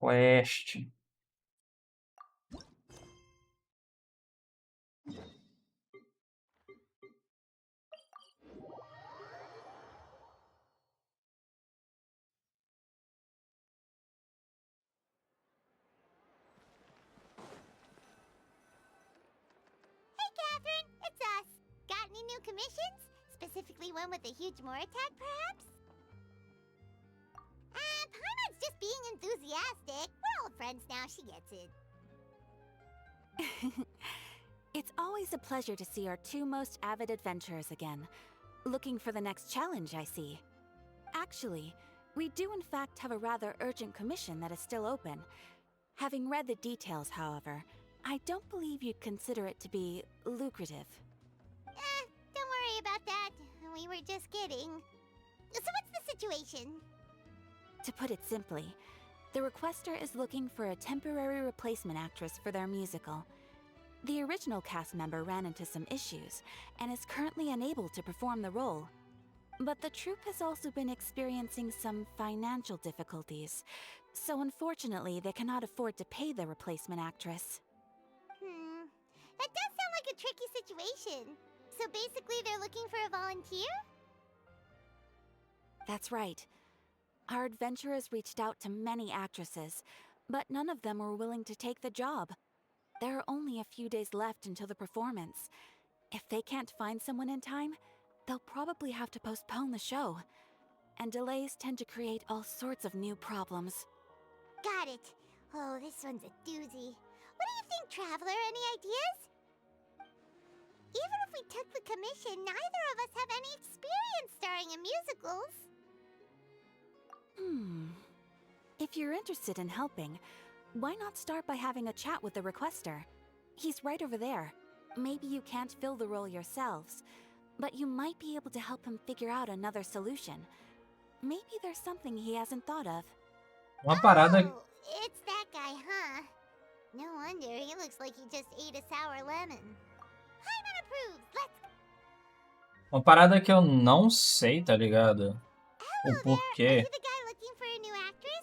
Quest. Catherine, it's us. Got any new commissions? Specifically one with a huge more attack, perhaps? Paimon's just being enthusiastic. We're old friends now, she gets it. It's always a pleasure to see our two most avid adventurers again. Looking for the next challenge, I see. Actually, we do in fact have a rather urgent commission that is still open. Having read the details, however, I don't believe you'd consider it to be lucrative. Don't worry about that. We were just kidding. So what's the situation? To put it simply, the requester is looking for a temporary replacement actress for their musical. The original cast member ran into some issues and is currently unable to perform the role. But the troupe has also been experiencing some financial difficulties, so unfortunately they cannot afford to pay the replacement actress. That does sound like a tricky situation. So basically they're looking for a volunteer? That's right. Our adventurers reached out to many actresses, but none of them were willing to take the job. There are only a few days left until the performance. If they can't find someone in time, they'll probably have to postpone the show. And delays tend to create all sorts of new problems. Got it. Oh, this one's a doozy. What do you think, Traveler? Any ideas? Even if we took the commission, neither of us have any experience starring in musicals. If you're interested in helping, why not start by having a chat with the requester? He's right over there. Maybe you can't fill the role yourselves, but you might be able to help him figure out another solution. Maybe there's something he hasn't thought of. Uma parada... Oh, it's that guy, huh? No wonder, he looks like he just ate a sour lemon. Paimon approves, let's... Uma parada que eu não sei, tá ligado? O porquê. Are you the guy looking for a new actress?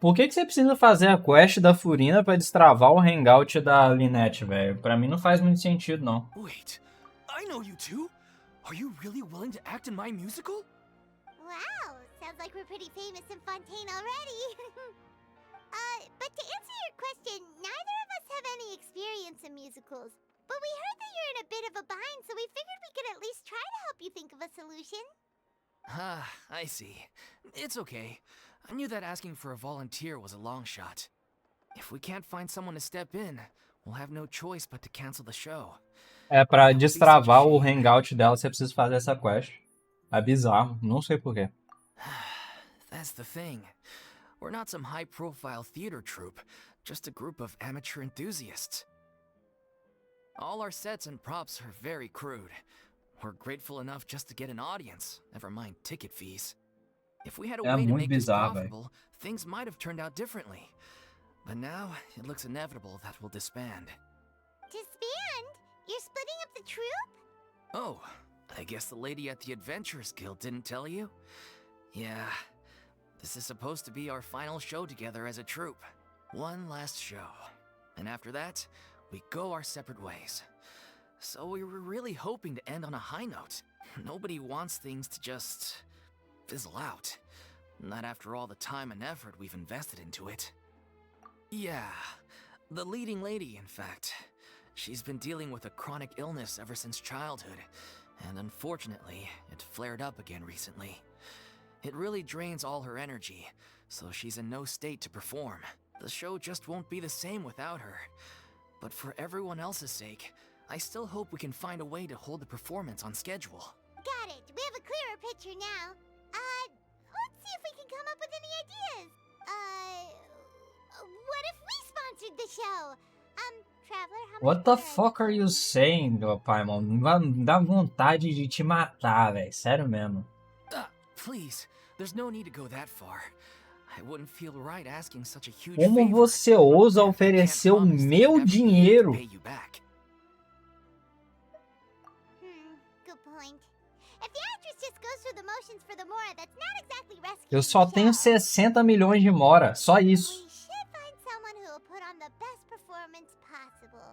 Por que você precisa fazer a quest da Furina pra destravar o hangout da Lynette, velho? Pra mim não faz muito sentido, não. Wait, I know you two. Are you really willing to act in my musical? Wow, sounds like we're pretty famous in Fontaine already. But to answer your question, neither of us have any experience in musicals. But we heard that you're in a bit of a bind, so we figured we could at least try to help you think of a solution. Ah, I see. It's okay. I knew that asking for a volunteer was a long shot. If we can't find someone to step in, we'll have no choice but to cancel the show. Pra destravar o hangout dela, você precisa fazer essa quest. É bizarro, não sei porquê. That's the thing. We're not some high-profile theater troupe, just a group of amateur enthusiasts. All our sets and props are very crude. We're grateful enough just to get an audience, never mind ticket fees. If we had a way to make this profitable, things might have turned out differently. But now, it looks inevitable that we'll disband. Disband? You're splitting up the troupe? Oh, I guess the lady at the Adventurers Guild didn't tell you? Yeah, this is supposed to be our final show together as a troupe. One last show. And after that, we go our separate ways. So we were really hoping to end on a high note. Nobody wants things to just fizzle out. Not after all the time and effort we've invested into it. Yeah, the leading lady, in fact. She's been dealing with a chronic illness ever since childhood, and unfortunately, it flared up again recently. It really drains all her energy, so she's in no state to perform. The show just won't be the same without her. But for everyone else's sake, I still hope we can find a way to hold the performance on schedule. Got it. We have a clearer picture now. Let's see if we can come up with any ideas. What if we sponsored the show? Traveler, how much... What the fuck are you saying, Paimon? Me dá vontade de te matar, velho. Sério mesmo. Please, there's no need to go that far. I wouldn't feel right asking such a huge Como favor. você ousa oferecer o meu dinheiro? Good point. If the actress just goes through the motions for the Mora. That's not exactly rescuing Eu só the tenho show. 60 milhões de Mora, só isso. We should find someone who will put on the best performance possible.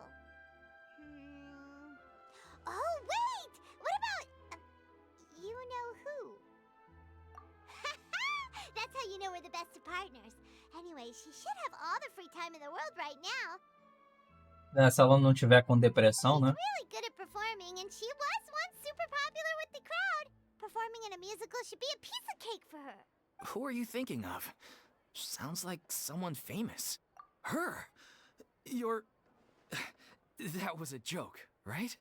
Oh, wait! What about... you know who? That's how you know we're the best of partners. Anyway, she should have all the free time in the world right now. Se ela não tiver com depressão, She's né? really good at performing, and she was once super popular with the crowd. Performing in a musical should be a piece of cake for her. Who are you thinking of? Sounds like someone famous. Her! You're... That was a joke, right?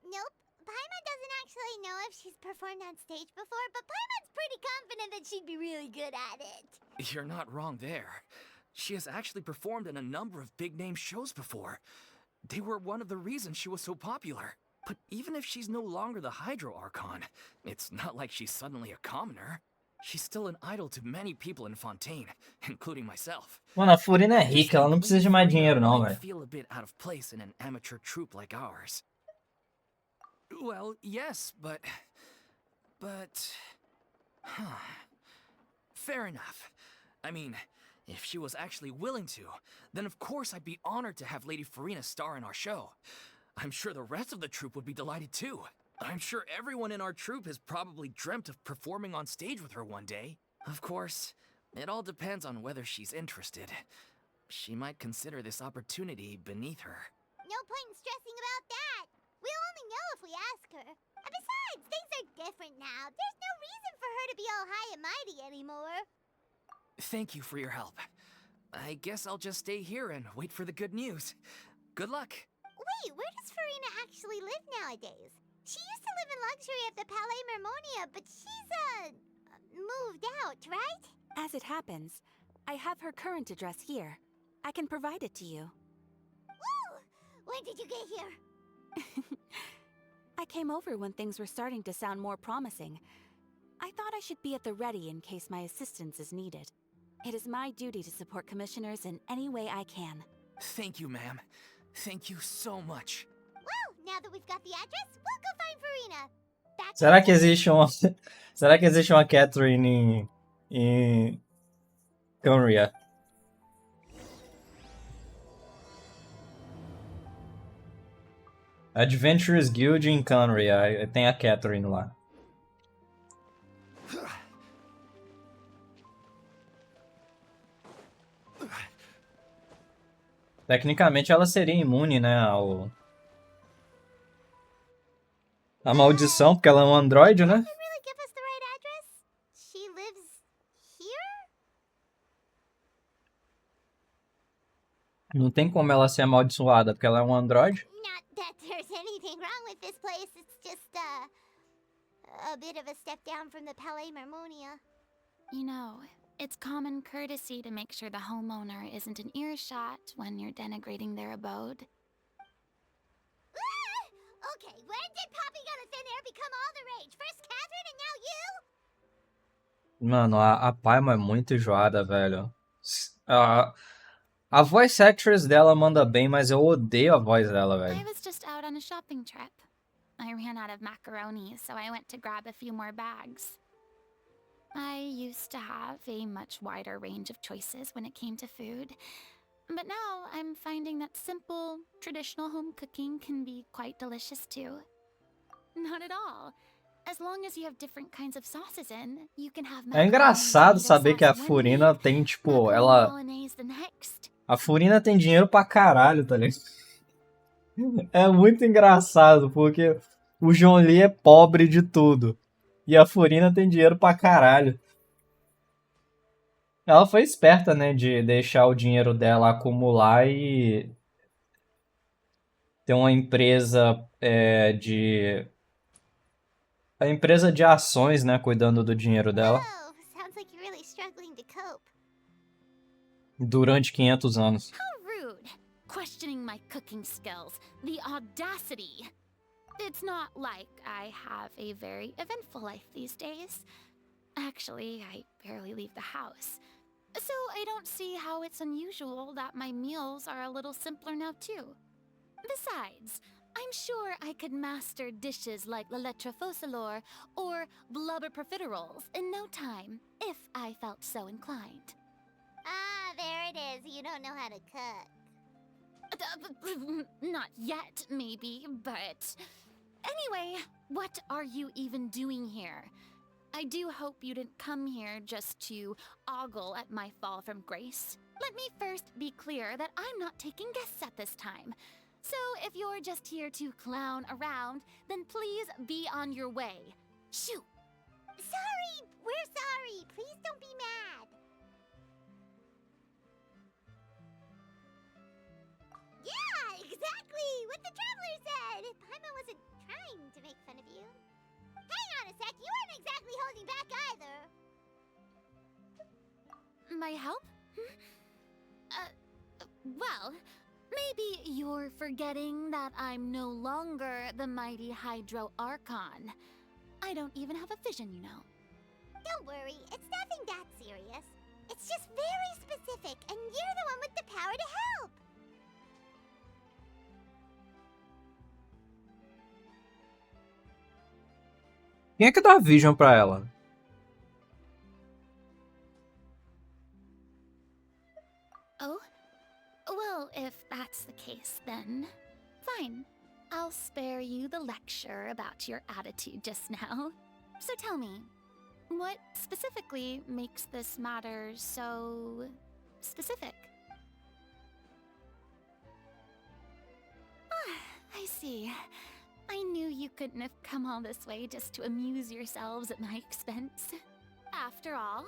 Nope. Paimon doesn't actually know if she's performed on stage before, but Paimon's pretty confident that she'd be really good at it. You're not wrong there. She has actually performed in a number of big-name shows before. They were one of the reasons she was so popular. But even if she's no longer the Hydro Archon, it's not like she's suddenly a commoner. She's still an idol to many people in Fontaine, including myself. Mano, a Furina é rica, ela não precisa de mais dinheiro não, I velho. feel a bit out of place in an amateur troupe like ours. Well, yes, but... Huh. Fair enough. I mean, if she was actually willing to, then of course I'd be honored to have Lady Furina star in our show. I'm sure the rest of the troupe would be delighted too. I'm sure everyone in our troupe has probably dreamt of performing on stage with her one day. Of course, it all depends on whether she's interested. She might consider this opportunity beneath her. No point in stressing about that. We'll only know if we ask her. And besides, things are different now. There's no reason for her to be all high and mighty anymore. Thank you for your help. I guess I'll just stay here and wait for the good news. Good luck. Wait, where does Furina actually live nowadays? She used to live in luxury at the Palais Mermonia, but she's, moved out, right? As it happens, I have her current address here. I can provide it to you. Woo! When did you get here? I came over when things were starting to sound more promising. I thought I should be at the ready in case my assistance is needed. It is my duty to support commissioners in any way I can. Thank you, ma'am. Thank you so much. Well, now that we've got the address, we'll go find Furina. Back to Será the- que existe uma... Será que existe uma Catherine em Canria? Adventurers Guild em Canria. Tem a Catherine lá. Tecnicamente ela seria imune, né, a maldição, porque ela é um androide, né? Can really give us the right address? She lives here? Não tem como ela ser amaldiçoada, porque ela é um androide. Not that there's anything wrong with this place. It's just, a bit of a step down from the Palais Mermonia. You know, it's common courtesy to make sure the homeowner isn't in earshot when you're denigrating their abode. Ah! Okay, when did Poppy Got a Thin Air become all the rage? First Catherine and now you? Mano, a Paimon é muito enjoada, velho. A voice actress dela manda bem, mas eu odeio a voz dela, I velho. was just out on a shopping trip. I ran out of macaroni, so I went to grab a few more bags. I used to have a much wider range of choices when it came to food, but now I'm finding that simple, traditional home cooking can be quite delicious too. Not at all. As long as you have different kinds of sauces in, you can have É engraçado macaroni, saber que a sauce Furina one tem, week, tipo, macaroni ela... bolognese the next. A Furina tem dinheiro pra caralho, tá ligado? É muito engraçado, porque o João Lee é pobre de tudo. E a Furina tem dinheiro pra caralho. Ela foi esperta, né, de deixar o dinheiro dela acumular e ter uma empresa a empresa de ações, né, cuidando do dinheiro dela Oh, sounds like you're really struggling to cope. durante 500 anos. How rude! Questioning my cooking skills. The audacity! It's not like I have a very eventful life these days. Actually, I barely leave the house. So I don't see how it's unusual that my meals are a little simpler now too. Besides, I'm sure I could master dishes like la lettre focilor or blubber profiteroles in no time, if I felt so inclined. Ah, there it is. You don't know how to cook. Not yet, maybe, but... Anyway, what are you even doing here? I do hope you didn't come here just to ogle at my fall from grace. Let me first be clear that I'm not taking guests at this time. So if you're just here to clown around, then please be on your way. Shoo! Sorry! We're sorry! Please don't be mad! Yeah, exactly! What the traveler said! Paimon wasn't trying to make fun of you. Hang on a sec, you weren't exactly holding back either! My help? Well, maybe you're forgetting that I'm no longer the mighty Hydro Archon. I don't even have a vision, you know. Don't worry, it's nothing that serious. It's just very specific, and you're the one with the power to help! Quem é que dá vision pra ela? Oh? Well, if that's the case, then fine. I'll spare you the lecture about your attitude just now. So tell me, what specifically makes this matter so specific? Ah, I see. I knew you couldn't have come all this way just to amuse yourselves at my expense. After all,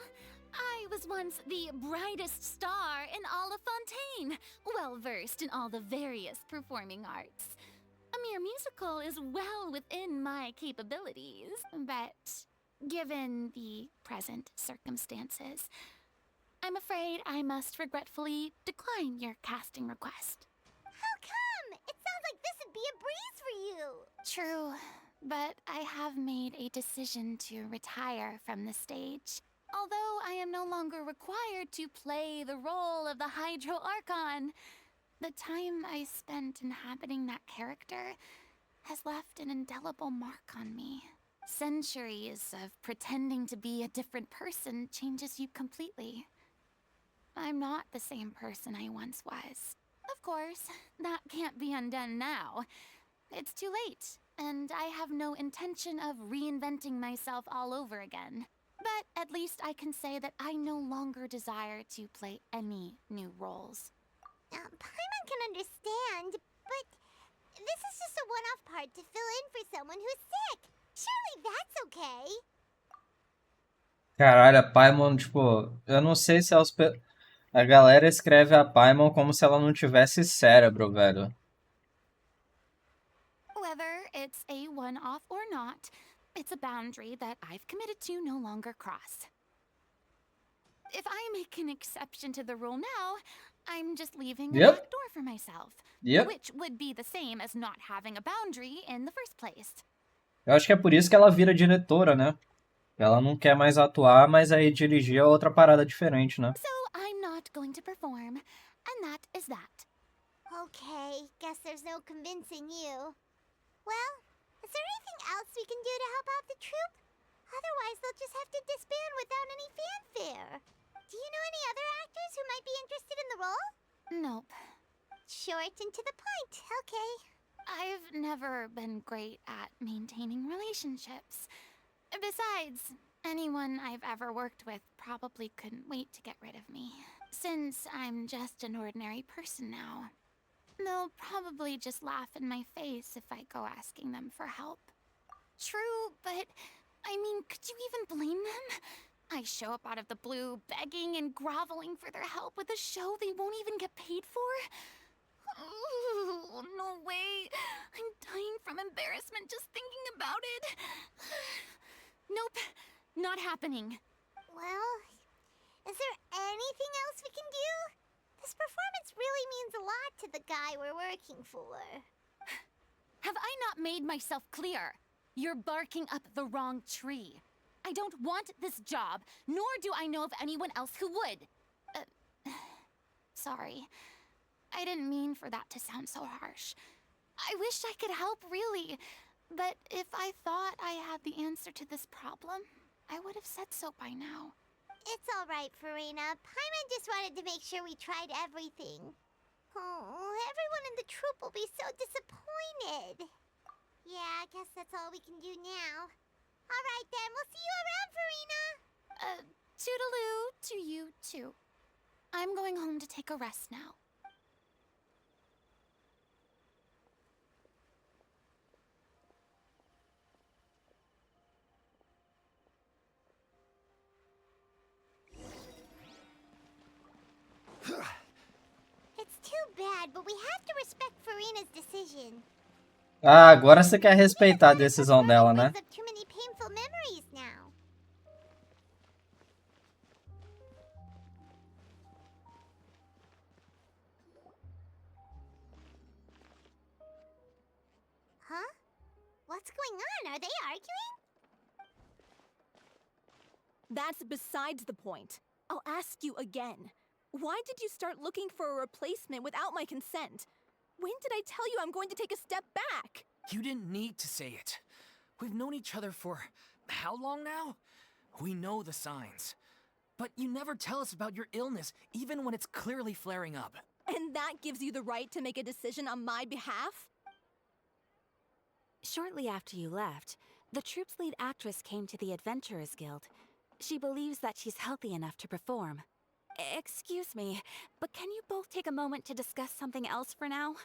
I was once the brightest star in all of Fontaine, well-versed in all the various performing arts. A mere musical is well within my capabilities, but given the present circumstances, I'm afraid I must regretfully decline your casting request. How come? It sounds like this would be a breeze for you! True, but I have made a decision to retire from the stage. Although I am no longer required to play the role of the Hydro Archon, the time I spent inhabiting that character has left an indelible mark on me. Centuries of pretending to be a different person changes you completely. I'm not the same person I once was. Of course, that can't be undone now. It's too late, and I have no intention of reinventing myself all over again. But at least I can say that I no longer desire to play any new roles. Paimon can understand, but this is just a one-off part to fill in for someone who's sick. Surely that's okay. Caralho, a Paimon, tipo, eu não sei se a galera escreve a Paimon como se ela não tivesse cérebro, velho. Whether it's a one-off or not, it's a boundary that I've committed to no longer cross. If I make an exception to the rule now, I'm just leaving a back door for myself. Which would be the same as not having a boundary in the first place. Eu acho que é por isso que ela vira diretora, né? Ela não quer mais atuar, mas aí dirigir é outra parada diferente, né? So I'm not going to perform, and that is that. Okay, guess there's no convincing you. Well, is there anything else we can do to help out the troupe? Otherwise, they'll just have to disband without any fanfare. Do you know any other actors who might be interested in the role? Nope. Short and to the point, okay. I've never been great at maintaining relationships. Besides, anyone I've ever worked with probably couldn't wait to get rid of me. Since I'm just an ordinary person now. They'll probably just laugh in my face if I go asking them for help. True, but I mean, could you even blame them? I show up out of the blue, begging and groveling for their help with a show they won't even get paid for? Oh, no way. I'm dying from embarrassment just thinking about it. Nope, not happening. Well, is there anything else we can do? This performance really means a lot to the guy we're working for. Have I not made myself clear? You're barking up the wrong tree. I don't want this job, nor do I know of anyone else who would. Sorry. I didn't mean for that to sound so harsh. I wish I could help, really. But if I thought I had the answer to this problem, I would have said so by now. It's alright, Furina. Paimon just wanted to make sure we tried everything. Oh, everyone in the troop will be so disappointed. Yeah, I guess that's all we can do now. Alright then, we'll see you around, Furina! Toodaloo to you, too. I'm going home to take a rest now. It's too bad, but we have to respect Furina's decision. Ah, agora você quer respeitar a decisão dela, né? Brings up too many painful memories now. Huh? What's going on? Are they arguing? That's besides the point. I'll ask you again. Why did you start looking for a replacement without my consent? When did I tell you I'm going to take a step back? You didn't need to say it. We've known each other for how long now? We know the signs. But you never tell us about your illness, even when it's clearly flaring up. And that gives you the right to make a decision on my behalf? Shortly after you left, the troop's lead actress came to the Adventurers Guild. She believes that she's healthy enough to perform. Excuse me, but can you both take a moment to discuss something else for now?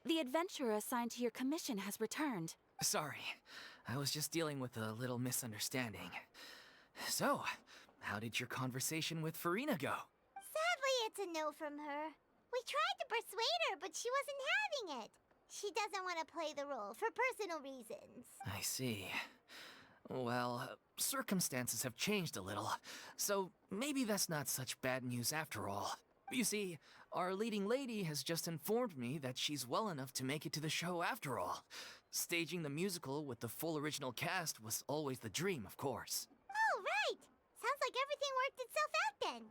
The adventurer assigned to your commission has returned. Sorry, I was just dealing with a little misunderstanding. So, how did your conversation with Furina go? Sadly, it's a no from her. We tried to persuade her, but she wasn't having it. She doesn't want to play the role for personal reasons. I see. Well, circumstances have changed a little, so maybe that's not such bad news after all. You see, our leading lady has just informed me that she's well enough to make it to the show after all. Staging the musical with the full original cast was always the dream, of course. Oh, right! Sounds like everything worked itself out then.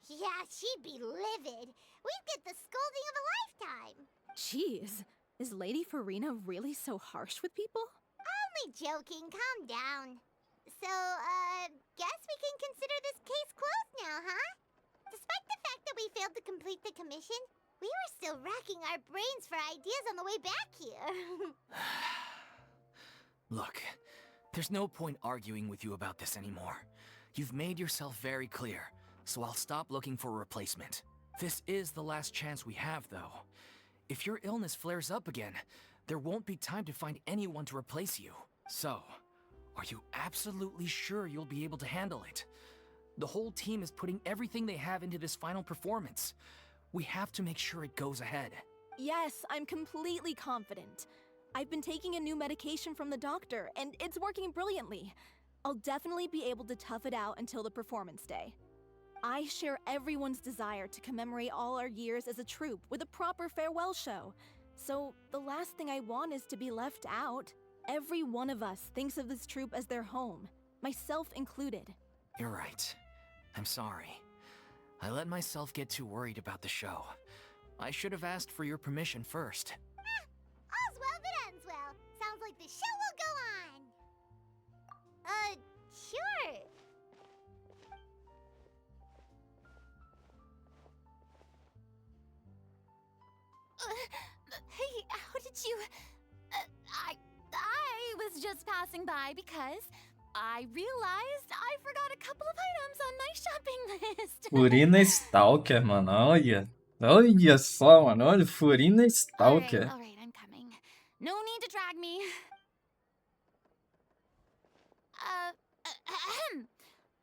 Yeah, she'd be livid. We'd get the scolding of a lifetime. Jeez, is Lady Furina really so harsh with people? Only joking, calm down. So, guess we can consider this case closed now, huh? Despite the fact that we failed to complete the commission, we were still racking our brains for ideas on the way back here. Look, there's no point arguing with you about this anymore. You've made yourself very clear, so I'll stop looking for a replacement. This is the last chance we have, though. If your illness flares up again, there won't be time to find anyone to replace you. So, are you absolutely sure you'll be able to handle it? The whole team is putting everything they have into this final performance. We have to make sure it goes ahead. Yes, I'm completely confident. I've been taking a new medication from the doctor, and it's working brilliantly. I'll definitely be able to tough it out until the performance day. I share everyone's desire to commemorate all our years as a troupe with a proper farewell show. So the last thing I want is to be left out. Every one of us thinks of this troupe as their home, myself included. You're right. I'm sorry. I let myself get too worried about the show. I should have asked for your permission first. All's well that ends well. Sounds like the show will go on. Sure. Hey, how did you... I was just passing by because I realized I forgot a couple of items on my shopping list. Furina Stalker, mano. Olha. Olha só, mano. Olha, Furina Stalker. All right, I'm coming. No need to drag me.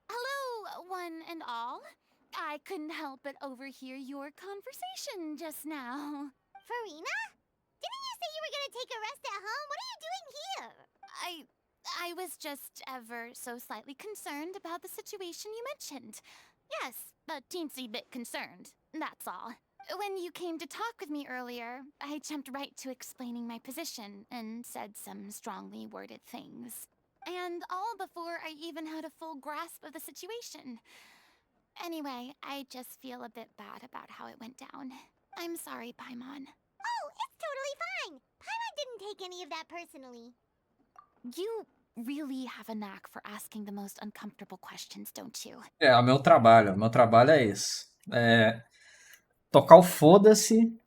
Hello, one and all. I couldn't help but overhear your conversation just now. Furina? Didn't you say you were gonna take a rest at home? What are you doing here? I was just ever so slightly concerned about the situation you mentioned. Yes, a teensy bit concerned, that's all. When you came to talk with me earlier, I jumped right to explaining my position and said some strongly worded things. And all before I even had a full grasp of the situation. Anyway, I just feel a bit bad about how it went down. I'm sorry, Paimon. Oh, it's totally fine. Paimon didn't take any of that personally. You really have a knack for asking the most uncomfortable questions, don't you? É, o meu trabalho. O meu trabalho é esse. É tocar o foda-se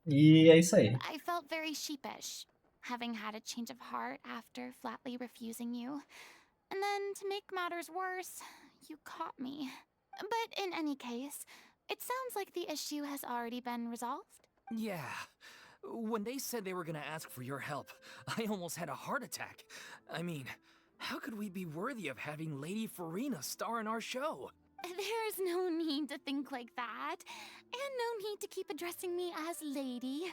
e é isso aí. I felt very sheepish, having had a change of heart after flatly refusing you. And then, to make matters worse, you caught me. But in any case, it sounds like the issue has already been resolved. Yeah. When they said they were gonna ask for your help, I almost had a heart attack. I mean, how could we be worthy of having Lady Furina star in our show? There's no need to think like that, and no need to keep addressing me as lady.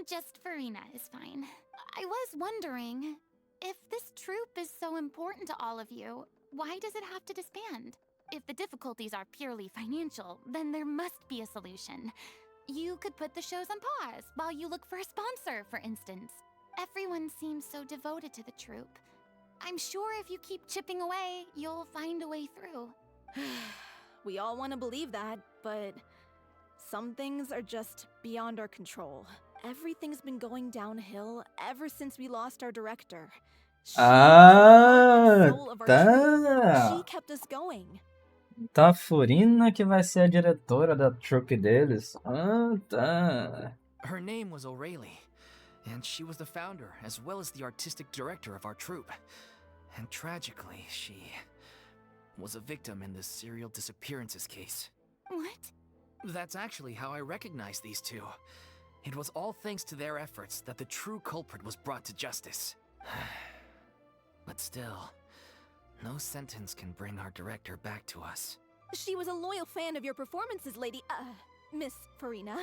Just Furina is fine. I was wondering, if this troupe is so important to all of you, why does it have to disband? If the difficulties are purely financial, then there must be a solution. You could put the shows on pause while you look for a sponsor, for instance. Everyone seems so devoted to the troupe. I'm sure if you keep chipping away, you'll find a way through. We all want to believe that, but some things are just beyond our control. Everything's been going downhill ever since we lost our director. She was the heart and soul of our troupe. She kept us going. Tá a Furina que vai ser a diretora da trupe deles. Ah, tá. Her name was O'Reilly, and she was the founder as well as the artistic director of our troupe. And tragically, she was a victim in this serial disappearances case. What? That's actually how I recognized these two. It was all thanks to their efforts that the true culprit was brought to justice. But still, no sentence can bring our director back to us. She was a loyal fan of your performances, Miss Furina.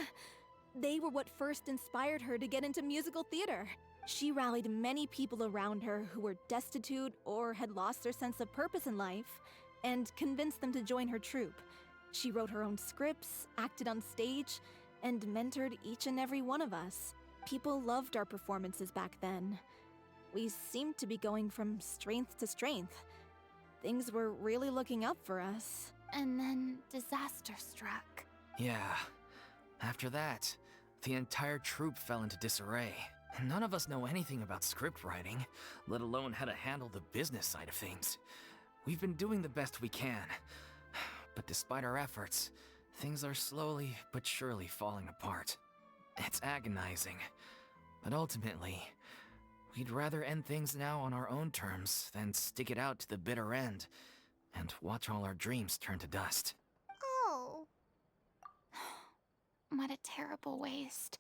They were what first inspired her to get into musical theater. She rallied many people around her who were destitute or had lost their sense of purpose in life, and convinced them to join her troupe. She wrote her own scripts, acted on stage, and mentored each and every one of us. People loved our performances back then. We seemed to be going from strength to strength. Things were really looking up for us. And then disaster struck. Yeah. After that, the entire troupe fell into disarray. None of us know anything about script writing, let alone how to handle the business side of things. We've been doing the best we can. But despite our efforts, things are slowly but surely falling apart. It's agonizing. But ultimately, we'd rather end things now on our own terms than stick it out to the bitter end and watch all our dreams turn to dust. Oh. What a terrible waste.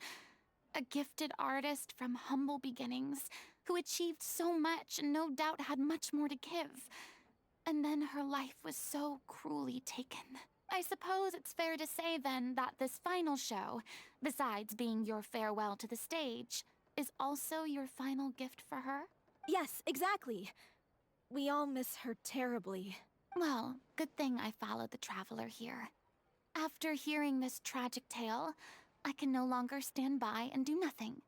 A gifted artist from humble beginnings who achieved so much and no doubt had much more to give. And then her life was so cruelly taken. I suppose it's fair to say then that this final show, besides being your farewell to the stage, is also your final gift for her? Yes, exactly. We all miss her terribly. Well, good thing I followed the traveler here. After hearing this tragic tale, I can no longer stand by and do nothing.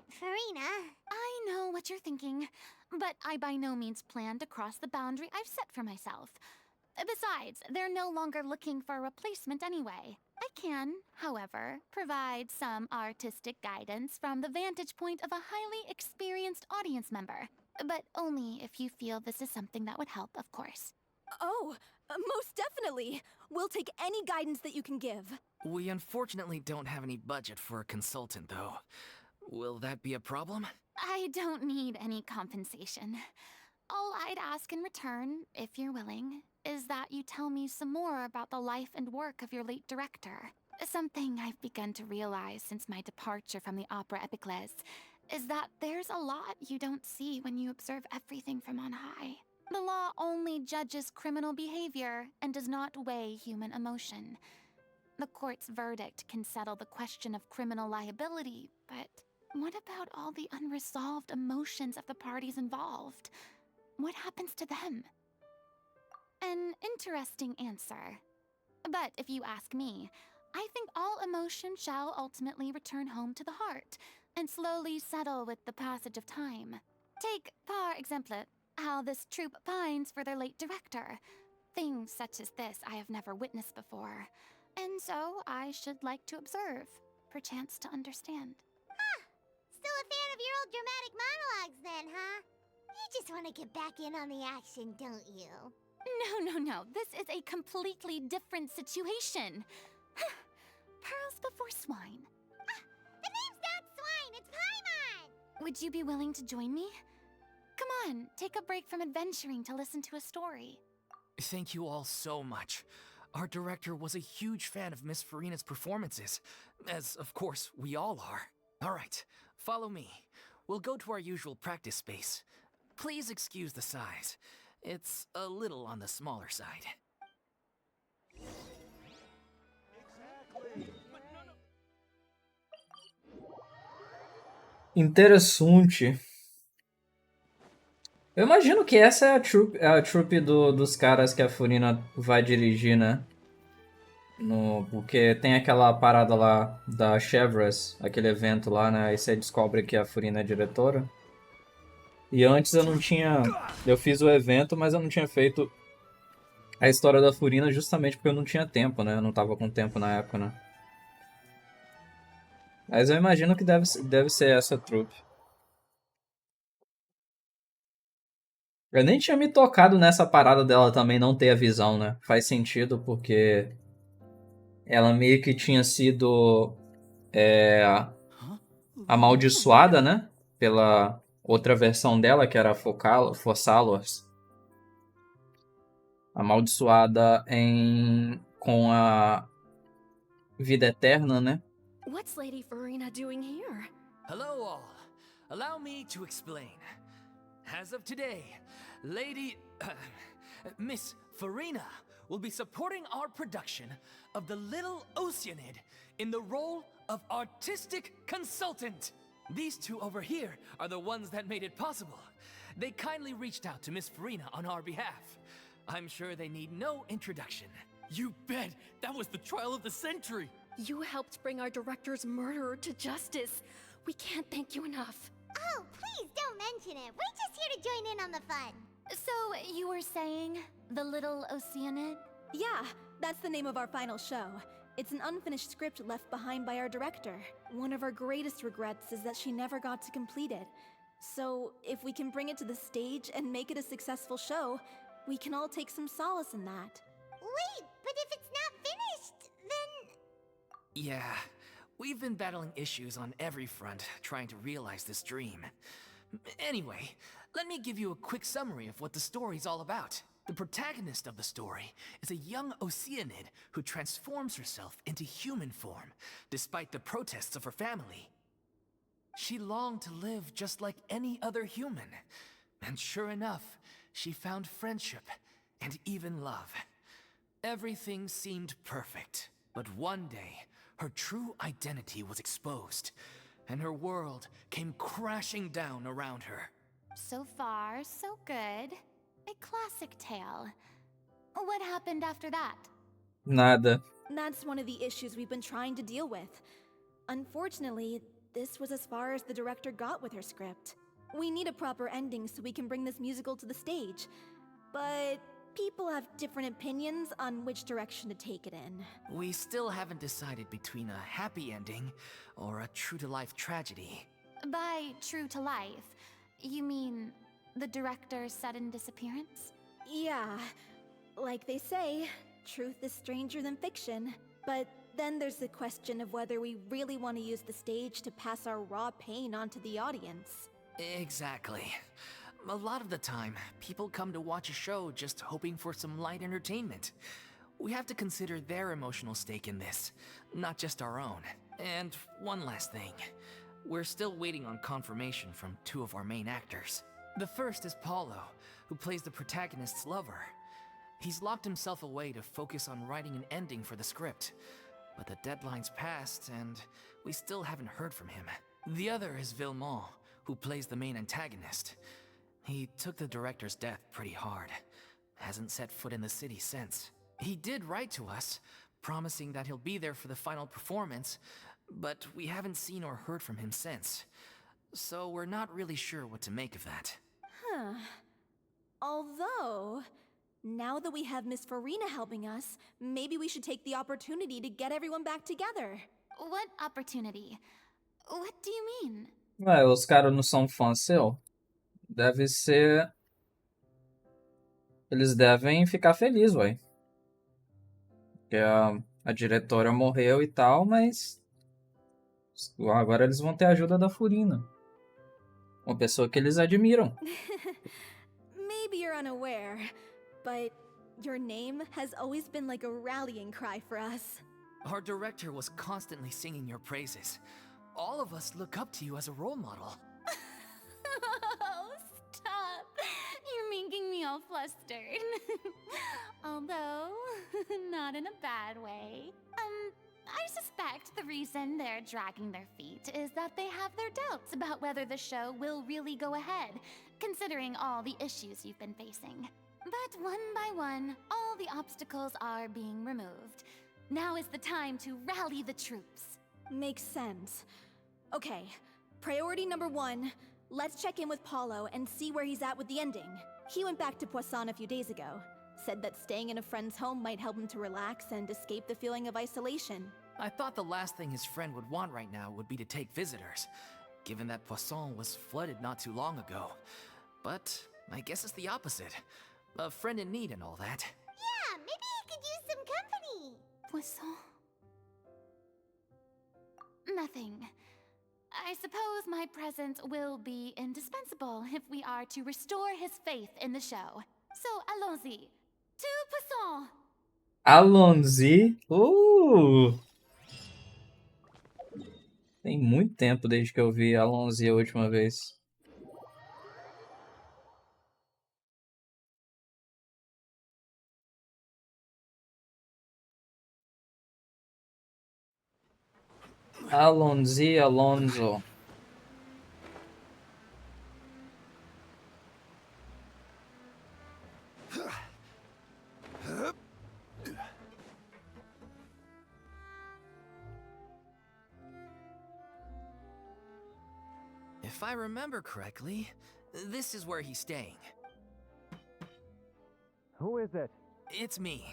Furina. I know what you're thinking, but I by no means plan to cross the boundary I've set for myself. Besides, they're no longer looking for a replacement anyway. I can, however, provide some artistic guidance from the vantage point of a highly experienced audience member. But only if you feel this is something that would help, of course. Oh, most definitely. We'll take any guidance that you can give. We unfortunately don't have any budget for a consultant, though. Will that be a problem? I don't need any compensation. All I'd ask in return, if you're willing, is that you tell me some more about the life and work of your late director. Something I've begun to realize since my departure from the Opera Epiclese is that there's a lot you don't see when you observe everything from on high. The law only judges criminal behavior and does not weigh human emotion. The court's verdict can settle the question of criminal liability, but what about all the unresolved emotions of the parties involved? What happens to them? An interesting answer. But if you ask me, I think all emotion shall ultimately return home to the heart and slowly settle with the passage of time. Take, par exemple, how this troupe pines for their late director. Things such as this I have never witnessed before. And so I should like to observe, perchance to understand. Still a fan of your old dramatic monologues then, huh? You just want to get back in on the action, don't you? No. This is a completely different situation. Pearls before swine. The name's not Swine, it's Paimon! Would you be willing to join me? Come on, take a break from adventuring to listen to a story. Thank you all so much. Our director was a huge fan of Miss Furina's performances, as of course we all are. All right, follow me. We'll go to our usual practice space. Please excuse the size. It's a little on the smaller side. Interessante. Eu imagino que essa é a troupe dos caras que a Furina vai dirigir, né? Porque tem aquela parada lá da Chevrolet, aquele evento lá, né? Aí você descobre que a Furina é diretora. E antes eu não tinha... Eu fiz o evento, mas eu não tinha feito a história da Furina justamente porque eu não tinha tempo, né? Eu não tava com tempo na época, né? Mas eu imagino que deve ser essa troupe. Eu nem tinha me tocado nessa parada dela também não ter a visão, né? Faz sentido porque ela meio que tinha sido amaldiçoada, né? Pela outra versão dela, que era a Fossalos. Amaldiçoada com a vida eterna, né? What's Lady Furina doing here? Hello all. Allow me to explain. As of today, Miss Furina will be supporting our production of The Little Oceanid in the role of artistic consultant. These two over here are the ones that made it possible. They kindly reached out to Miss Furina on our behalf. I'm sure they need no introduction. You bet! That was the trial of the century! You helped bring our director's murderer to justice. We can't thank you enough. Oh, please don't mention it. We're just here to join in on the fun. So, you were saying, The Little Oceanid? Yeah, that's the name of our final show. It's an unfinished script left behind by our director. One of our greatest regrets is that she never got to complete it. So, if we can bring it to the stage and make it a successful show, we can all take some solace in that. Wait, but if it's not finished, then... Yeah, we've been battling issues on every front trying to realize this dream. Anyway, let me give you a quick summary of what the story's all about. The protagonist of the story is a young Oceanid who transforms herself into human form, despite the protests of her family. She longed to live just like any other human, and sure enough, she found friendship and even love. Everything seemed perfect, but one day, her true identity was exposed, and her world came crashing down around her. So far, so good. A classic tale. What happened after that? Nada. That's one of the issues we've been trying to deal with. Unfortunately, this was as far as the director got with her script. We need a proper ending so we can bring this musical to the stage. But people have different opinions on which direction to take it in. We still haven't decided between a happy ending or a true-to-life tragedy. By true to life, you mean the director's sudden disappearance? Yeah, like they say, truth is stranger than fiction. But then there's the question of whether we really want to use the stage to pass our raw pain onto the audience. Exactly. A lot of the time, people come to watch a show just hoping for some light entertainment. We have to consider their emotional stake in this, not just our own. And one last thing. We're still waiting on confirmation from two of our main actors. The first is Paulo, who plays the protagonist's lover. He's locked himself away to focus on writing an ending for the script. But the deadline's passed, and we still haven't heard from him. The other is Villemont, who plays the main antagonist. He took the director's death pretty hard. Hasn't set foot in the city since. He did write to us, promising that he'll be there for the final performance, but we haven't seen or heard from him since. So we're not really sure what to make of that. Huh. Although, Now that we have Miss Furina helping us, maybe we should take the opportunity to get everyone back together. What opportunity? What do you mean? Ué, os caras não são fãs seu? Deve ser... Eles devem ficar felizes, ué. Porque a diretora morreu e tal, mas... Agora eles vão ter a ajuda da Furina. Uma pessoa que eles admiram. Maybe you're unaware, but your name has always been like a rallying cry for us. Our director was constantly singing your praises. All of us look up to you as a role model. Oh, stop. You're making me all flustered. Although, not in a bad way. I suspect the reason they're dragging their feet is that they have their doubts about whether the show will really go ahead, considering all the issues you've been facing. But one by one, all the obstacles are being removed. Now is the time to rally the troops. Makes sense. Okay, priority number 1, let's check in with Paulo and see where he's at with the ending. He went back to Poisson a few days ago. Said that staying in a friend's home might help him to relax and escape the feeling of isolation. I thought the last thing his friend would want right now would be to take visitors, given that Poisson was flooded not too long ago. But I guess it's the opposite. A friend in need and all that. Yeah, maybe he could use some company. Poisson? Nothing. I suppose my presence will be indispensable if we are to restore his faith in the show. So, allons-y. To Poisson! Allons-y? Tem muito tempo desde que eu vi Allons-y a última vez. Allons-y, Alonso. If I remember correctly, this is where he's staying. Who is it? It's me.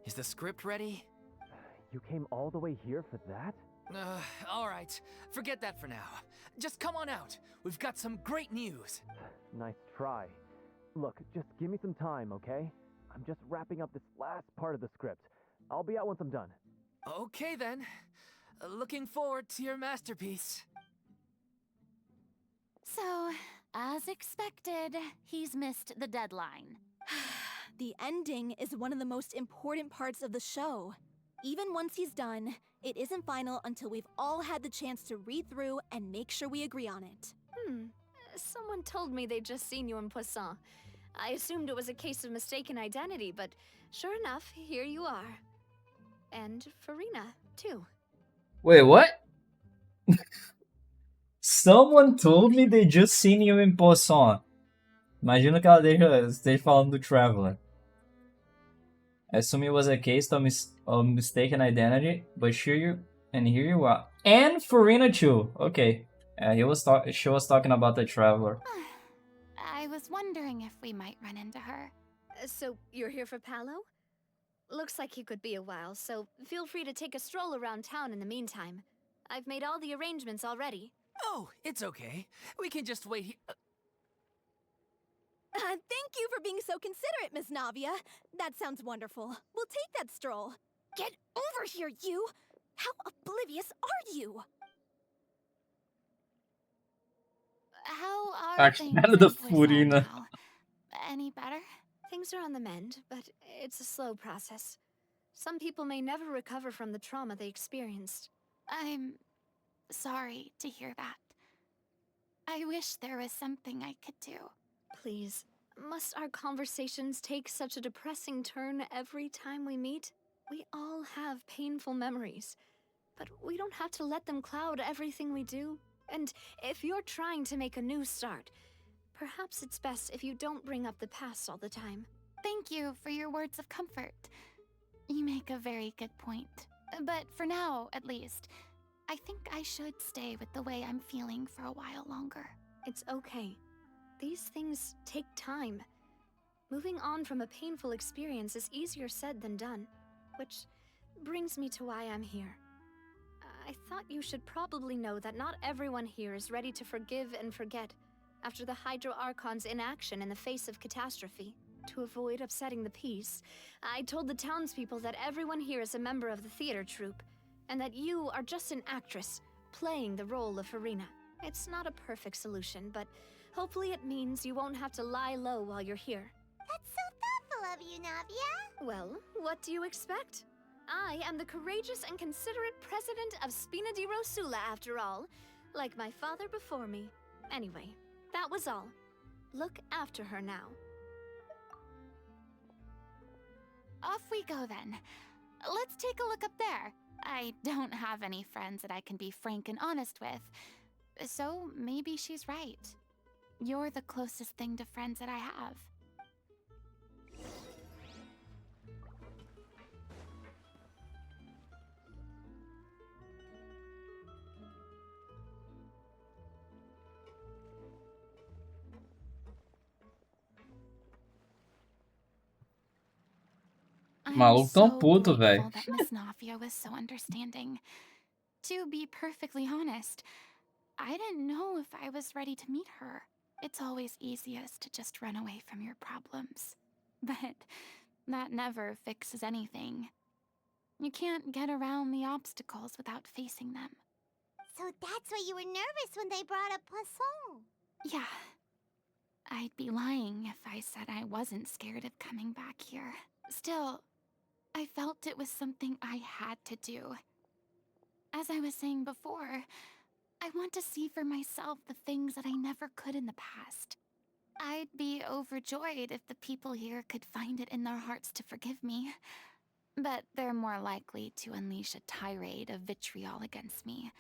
Is the script ready? You came all the way here for that? Alright. Forget that for now. Just come on out. We've got some great news. Nice try. Look, just give me some time, okay? I'm just wrapping up this last part of the script. I'll be out once I'm done. Okay then. Looking forward to your masterpiece. So, as expected, he's missed the deadline. The ending is one of the most important parts of the show. Even once he's done, it isn't final until we've all had the chance to read through and make sure we agree on it. Someone told me they'd just seen you in Poisson. I assumed it was a case of mistaken identity, but sure enough, here you are. And Furina, too. Wait, what? Someone told me they just seen you in Poisson. Imagina que ela esteja falando do Traveler. I assume it was a case of mistaken identity, but here you are. And Furina too. Okay. She was talking about the Traveler. I was wondering if we might run into her. So, you're here for Paolo? Looks like he could be a while, so feel free to take a stroll around town in the meantime. I've made all the arrangements already. Oh, it's okay. We can just wait here. Thank you for being so considerate, Miss Navia. That sounds wonderful. We'll take that stroll. Get over here, you! How oblivious are you? How are Actually, things out of the in Poisson Furina. now? Any better? Things are on the mend, but it's a slow process. Some people may never recover from the trauma they experienced. I'm sorry to hear that. I wish there was something I could do. Please, must our conversations take such a depressing turn every time we meet? We all have painful memories, but we don't have to let them cloud everything we do. And if you're trying to make a new start, perhaps it's best if you don't bring up the past all the time. Thank you for your words of comfort. You make a very good point. But for now, at least, I think I should stay with the way I'm feeling for a while longer. It's okay. These things take time. Moving on from a painful experience is easier said than done, which brings me to why I'm here. I thought you should probably know that not everyone here is ready to forgive and forget after the Hydro Archon's inaction in the face of catastrophe. To avoid upsetting the peace, I told the townspeople that everyone here is a member of the theater troupe, and that you are just an actress playing the role of Furina. It's not a perfect solution, but hopefully it means you won't have to lie low while you're here. That's so thoughtful of you, Navia. Well, what do you expect? I am the courageous and considerate president of Spina di Rosula, after all, like my father before me. Anyway, that was all. Look after her now. Off we go then. Let's take a look up there. I don't have any friends that I can be frank and honest with, so maybe she's right. You're the closest thing to friends that I have. Maluco tão puto, I'm so velho. grateful that Miss Navia was so understanding. To be perfectly honest, I didn't know if I was ready to meet her. It's always easiest to just run away from your problems. But that never fixes anything. You can't get around the obstacles without facing them. So that's why you were nervous when they brought up Poisson. Yeah. I'd be lying if I said I wasn't scared of coming back here. Still, I felt it was something I had to do. As I was saying before, I want to see for myself the things that I never could in the past. I'd be overjoyed if the people here could find it in their hearts to forgive me. But they're more likely to unleash a tirade of vitriol against me,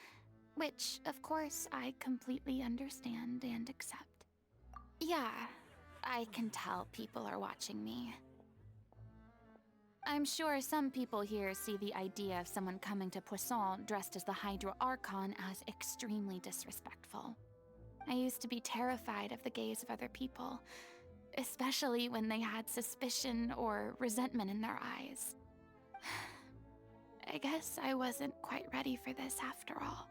which, of course, I completely understand and accept. Yeah, I can tell people are watching me. I'm sure some people here see the idea of someone coming to Poisson dressed as the Hydro Archon as extremely disrespectful. I used to be terrified of the gaze of other people, especially when they had suspicion or resentment in their eyes. I guess I wasn't quite ready for this after all.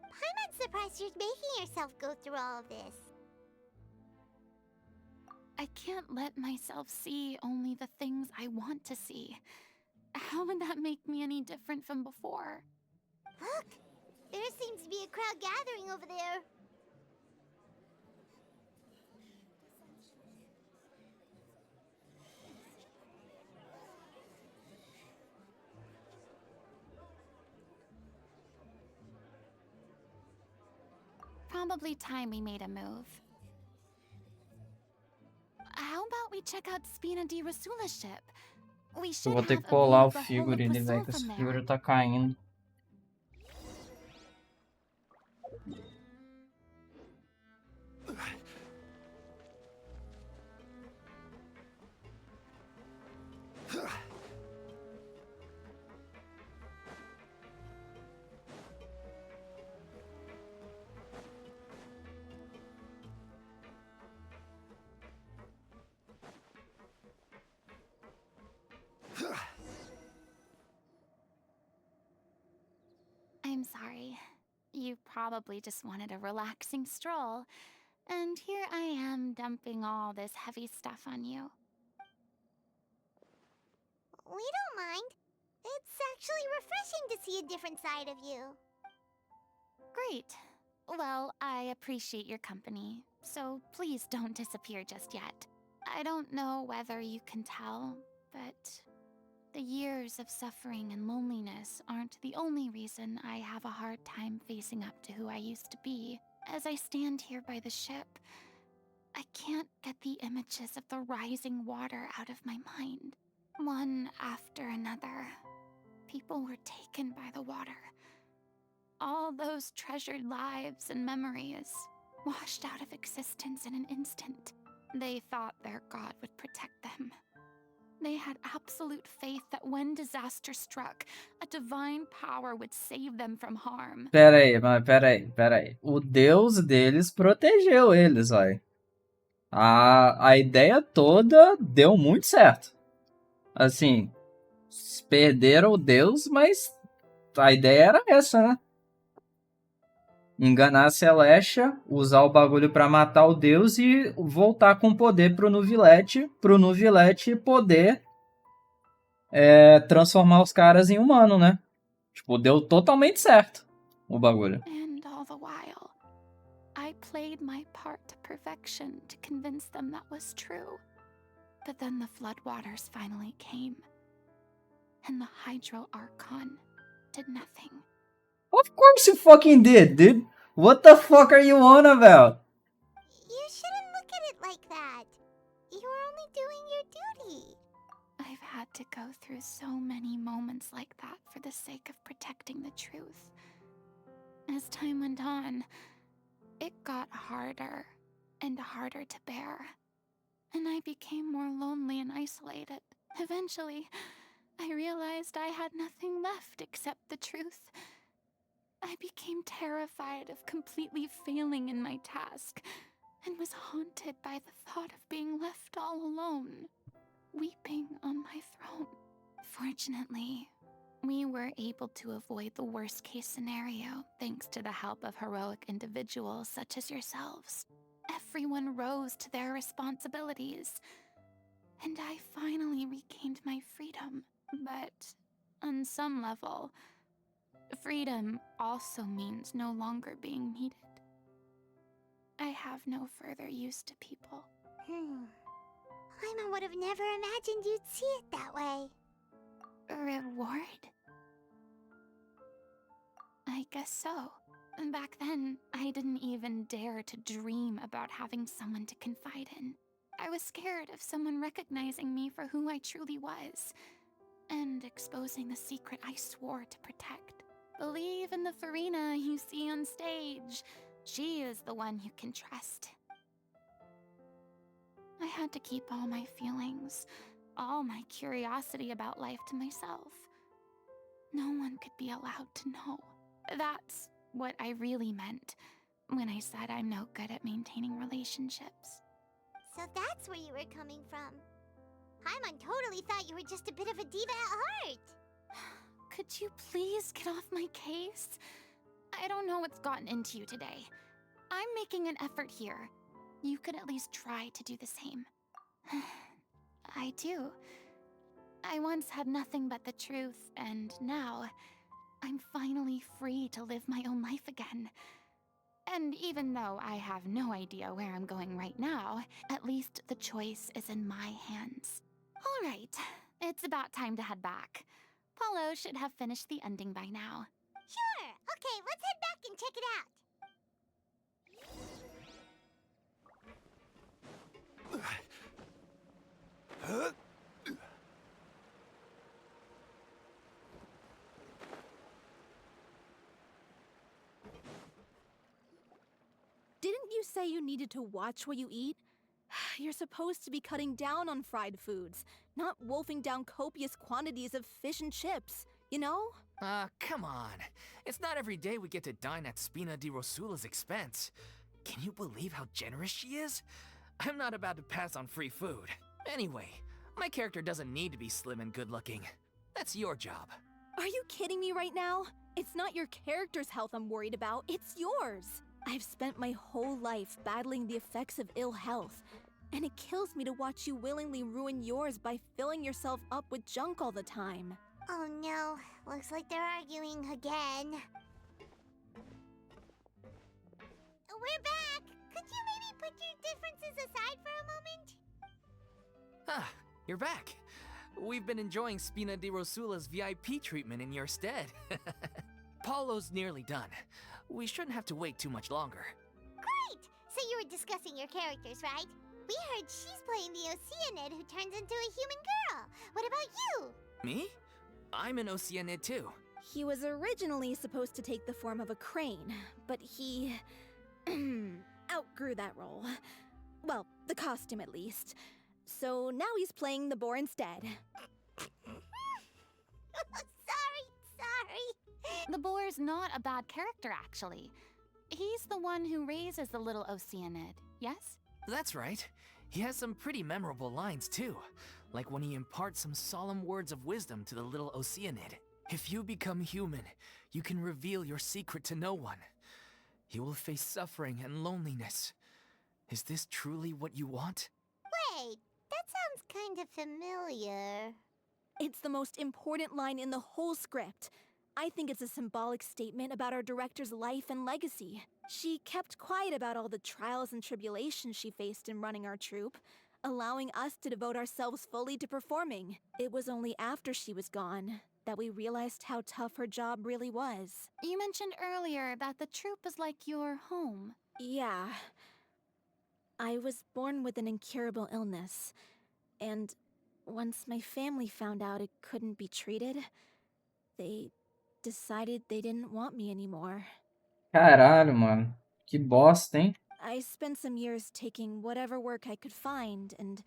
I'm surprised you're making yourself go through all of this. I can't let myself see only the things I want to see. How would that make me any different from before? Look! There seems to be a crowd gathering over there. Probably time we made a move. How about we check out Spina di Rosula's ship? We Eu should vou ter have que a colar view o of the whole of figurine, velho, Poisson que esse from there. figurine tá caindo. I'm sorry. You probably just wanted a relaxing stroll, and here I am dumping all this heavy stuff on you. We don't mind. It's actually refreshing to see a different side of you. Great. Well, I appreciate your company, so please don't disappear just yet. I don't know whether you can tell, but the years of suffering and loneliness aren't the only reason I have a hard time facing up to who I used to be. As I stand here by the ship, I can't get the images of the rising water out of my mind. One after another, people were taken by the water. All those treasured lives and memories washed out of existence in an instant. They thought their god would protect them. They had absolute faith that when disaster struck, a divine power would save them from harm. Pera aí. O deus deles protegeu eles, olha. A ideia toda deu muito certo. Assim, perderam o Deus, mas a ideia era essa, né? Enganar a Celestia, usar o bagulho pra matar o Deus e voltar com poder pro Nuvilete poder transformar os caras em humano, né? Tipo, deu totalmente certo o bagulho. And all the while, I played my part to perfection to convince them that was true. But then the floodwaters finally came, and the Hydro Archon did nothing. Of course you fucking did, dude. What the fuck are you on about? You shouldn't look at it like that. You were only doing your duty. I've had to go through so many moments like that for the sake of protecting the truth. As time went on, it got harder and harder to bear, and I became more lonely and isolated. Eventually, I realized I had nothing left except the truth. I became terrified of completely failing in my task, and was haunted by the thought of being left all alone, weeping on my throne. Fortunately, we were able to avoid the worst-case scenario thanks to the help of heroic individuals such as yourselves. Everyone rose to their responsibilities, and I finally regained my freedom. But on some level, freedom also means no longer being needed. I have no further use to people. Paimon would have never imagined you'd see it that way. Reward? I guess so. Back then, I didn't even dare to dream about having someone to confide in. I was scared of someone recognizing me for who I truly was, and exposing the secret I swore to protect. Believe in the Furina you see on stage. She is the one you can trust. I had to keep all my feelings, all my curiosity about life to myself. No one could be allowed to know. That's what I really meant when I said I'm no good at maintaining relationships. So that's where you were coming from. Paimon totally thought you were just a bit of a diva at heart. Could you please get off my case? I don't know what's gotten into you today. I'm making an effort here. You could at least try to do the same. I do. I once had nothing but the truth, and now I'm finally free to live my own life again. And even though I have no idea where I'm going right now, at least the choice is in my hands. All right, it's about time to head back. Paulo should have finished the ending by now. Sure. Okay, let's head back and check it out. Didn't you say you needed to watch what you eat? You're supposed to be cutting down on fried foods, not wolfing down copious quantities of fish and chips, you know? Come on. It's not every day we get to dine at Spina di Rosula's expense. Can you believe how generous she is? I'm not about to pass on free food. Anyway, my character doesn't need to be slim and good-looking. That's your job. Are you kidding me right now? It's not your character's health I'm worried about, it's yours. I've spent my whole life battling the effects of ill health, and it kills me to watch you willingly ruin yours by filling yourself up with junk all the time. Oh no, looks like they're arguing again. We're back! Could you maybe put your differences aside for a moment? Ah, you're back. We've been enjoying Spina di Rosula's VIP treatment in your stead. Paulo's nearly done. We shouldn't have to wait too much longer. Great! So you were discussing your characters, right? We heard she's playing the Oceanid who turns into a human girl. What about you? Me? I'm an Oceanid too. He was originally supposed to take the form of a crane, but he outgrew that role. Well, the costume at least. So now he's playing the boar instead. Sorry. The boar's not a bad character, actually. He's the one who raises the little Oceanid, yes? That's right. He has some pretty memorable lines too, like when he imparts some solemn words of wisdom to the little Oceanid. If you become human, you can reveal your secret to no one. You will face suffering and loneliness. Is this truly what you want? Wait, that sounds kind of familiar. It's the most important line in the whole script. I think it's a symbolic statement about our director's life and legacy. She kept quiet about all the trials and tribulations she faced in running our troupe, allowing us to devote ourselves fully to performing. It was only after she was gone that we realized how tough her job really was. You mentioned earlier that the troupe is like your home. Yeah. I was born with an incurable illness, and once my family found out it couldn't be treated, they decided they didn't want me anymore. Caralho, mano. Que bosta, hein? I spent some years taking whatever work I could find and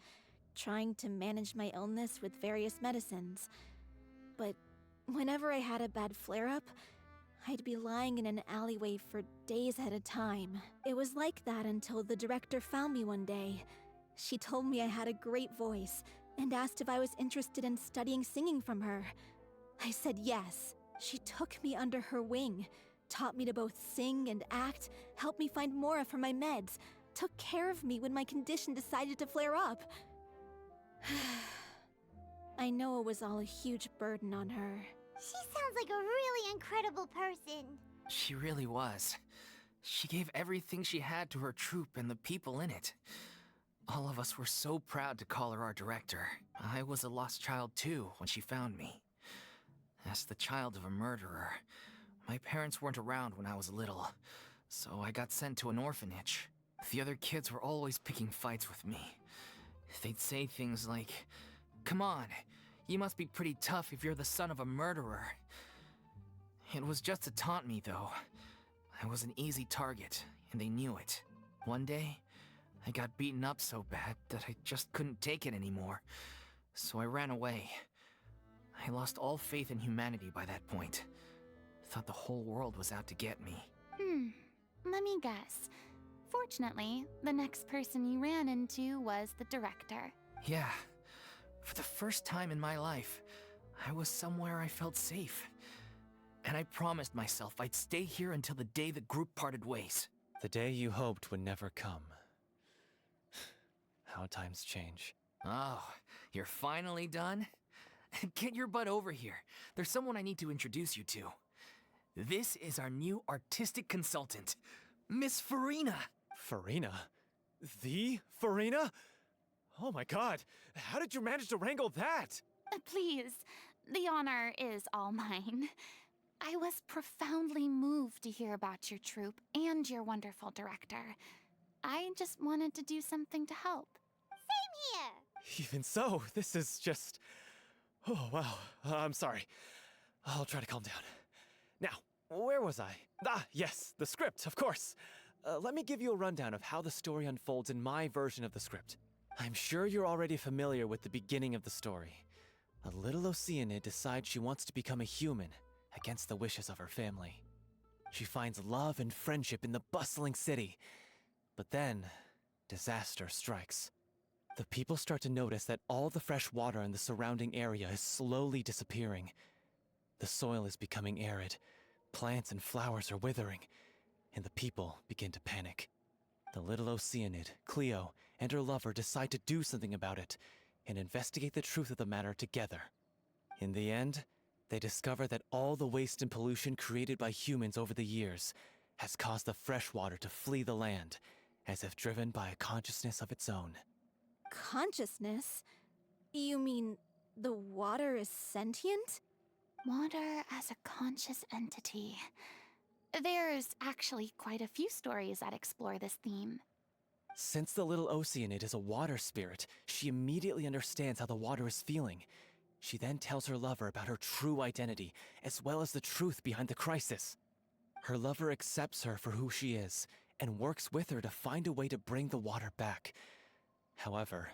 trying to manage my illness with various medicines. But whenever I had a bad flare-up, I'd be lying in an alleyway for days at a time. It was like that until the director found me one day. She told me I had a great voice and asked if I was interested in studying singing from her. I said yes. She took me under her wing, taught me to both sing and act, helped me find Mora for my meds, took care of me when my condition decided to flare up. I know it was all a huge burden on her. She sounds like a really incredible person. She really was. She gave everything she had to her troupe and the people in it. All of us were so proud to call her our director. I was a lost child too when she found me. As the child of a murderer, my parents weren't around when I was little, so I got sent to an orphanage. The other kids were always picking fights with me. They'd say things like, "Come on, you must be pretty tough if you're the son of a murderer." It was just to taunt me, though. I was an easy target, and they knew it. One day, I got beaten up so bad that I just couldn't take it anymore, so I ran away. I lost all faith in humanity by that point. Thought the whole world was out to get me. Let me guess. Fortunately, the next person you ran into was the director. Yeah. For the first time in my life, I was somewhere I felt safe. And I promised myself I'd stay here until the day the group parted ways. The day you hoped would never come. How times change. Oh, you're finally done? Get your butt over here. There's someone I need to introduce you to. This is our new artistic consultant, Miss Furina. Furina? The Furina? Oh my god, how did you manage to wrangle that? Please, the honor is all mine. I was profoundly moved to hear about your troupe and your wonderful director. I just wanted to do something to help. Same here. Even so, this is just... Oh, wow. I'm sorry. I'll try to calm down. Now, where was I? Ah, yes, the script, of course. Let me give you a rundown of how the story unfolds in my version of the script. I'm sure you're already familiar with the beginning of the story. A little Oceanid decides she wants to become a human, against the wishes of her family. She finds love and friendship in the bustling city. But then, disaster strikes. The people start to notice that all the fresh water in the surrounding area is slowly disappearing. The soil is becoming arid, plants and flowers are withering, and the people begin to panic. The little Oceanid, Cleo, and her lover decide to do something about it, and investigate the truth of the matter together. In the end, they discover that all the waste and pollution created by humans over the years has caused the fresh water to flee the land, as if driven by a consciousness of its own. Consciousness? You mean the water is sentient? Water as a conscious entity. There's actually quite a few stories that explore this theme. Since the little Oceanid is a water spirit, she immediately understands how the water is feeling. She then tells her lover about her true identity, as well as the truth behind the crisis. Her lover accepts her for who she is, and works with her to find a way to bring the water back. However,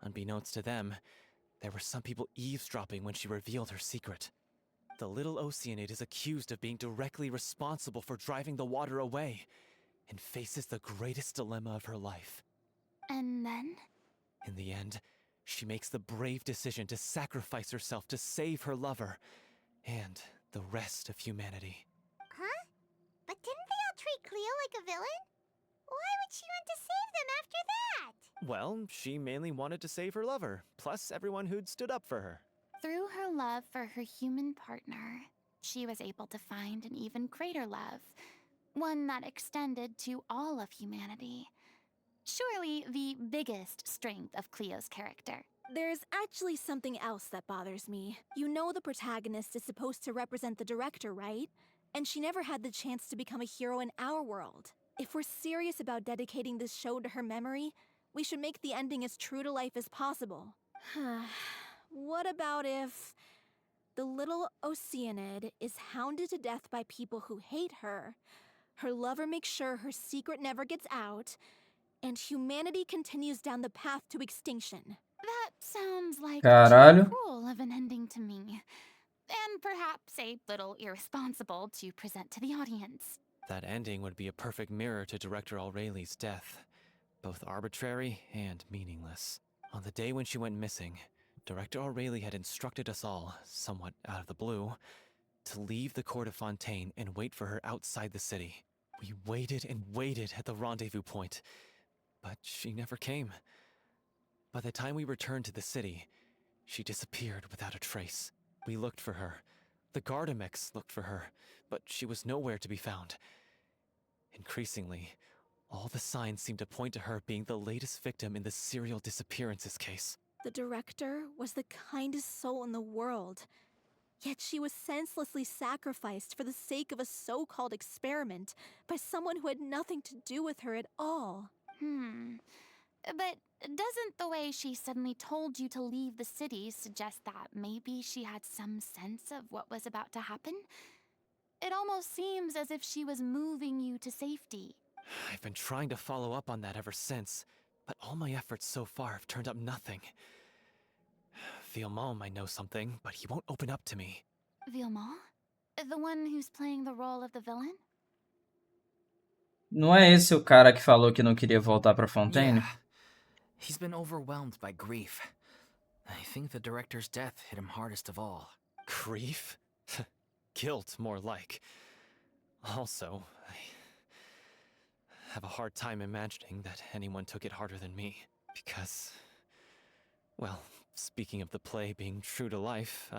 unbeknownst to them, there were some people eavesdropping when she revealed her secret. The little Oceanid is accused of being directly responsible for driving the water away, and faces the greatest dilemma of her life. And then? In the end, she makes the brave decision to sacrifice herself to save her lover and the rest of humanity. Huh? But didn't they all treat Cleo like a villain? Why would she want to save them after that? Well, she mainly wanted to save her lover, plus everyone who'd stood up for her. Through her love for her human partner, she was able to find an even greater love, one that extended to all of humanity. Surely the biggest strength of Cleo's character. There's actually something else that bothers me. You know the protagonist is supposed to represent the director, right? And she never had the chance to become a hero in our world. If we're serious about dedicating this show to her memory, we should make the ending as true to life as possible. What about if the little Oceanid is hounded to death by people who hate her, her lover makes sure her secret never gets out, and humanity continues down the path to extinction? That sounds like Caralho. too cruel of an ending to me. And perhaps a little irresponsible to present to the audience. That ending would be a perfect mirror to Director Aureli's death, both arbitrary and meaningless. On the day when she went missing, Director Aureli had instructed us all, somewhat out of the blue, to leave the court of Fontaine and wait for her outside the city. We waited and waited at the rendezvous point, but she never came. By the time we returned to the city, she disappeared without a trace. We looked for her. The Gardamex looked for her, but she was nowhere to be found. Increasingly, all the signs seemed to point to her being the latest victim in the serial disappearances case. The director was the kindest soul in the world, yet she was senselessly sacrificed for the sake of a so-called experiment by someone who had nothing to do with her at all. But doesn't the way she suddenly told you to leave the city suggest that maybe she had some sense of what was about to happen? It almost seems as if she was moving you to safety. I've been trying to follow up on that ever since, but all my efforts so far have turned up nothing. Villemont might know something, but he won't open up to me. Villemont? The one who's playing the role of the villain? Não é esse o cara que falou que não queria voltar pra Fontaine? Yeah. He's been overwhelmed by grief. I think the director's death hit him hardest of all. Grief? Guilt, more like. Also, I have a hard time imagining that anyone took it harder than me. Because, well, speaking of the play being true to life,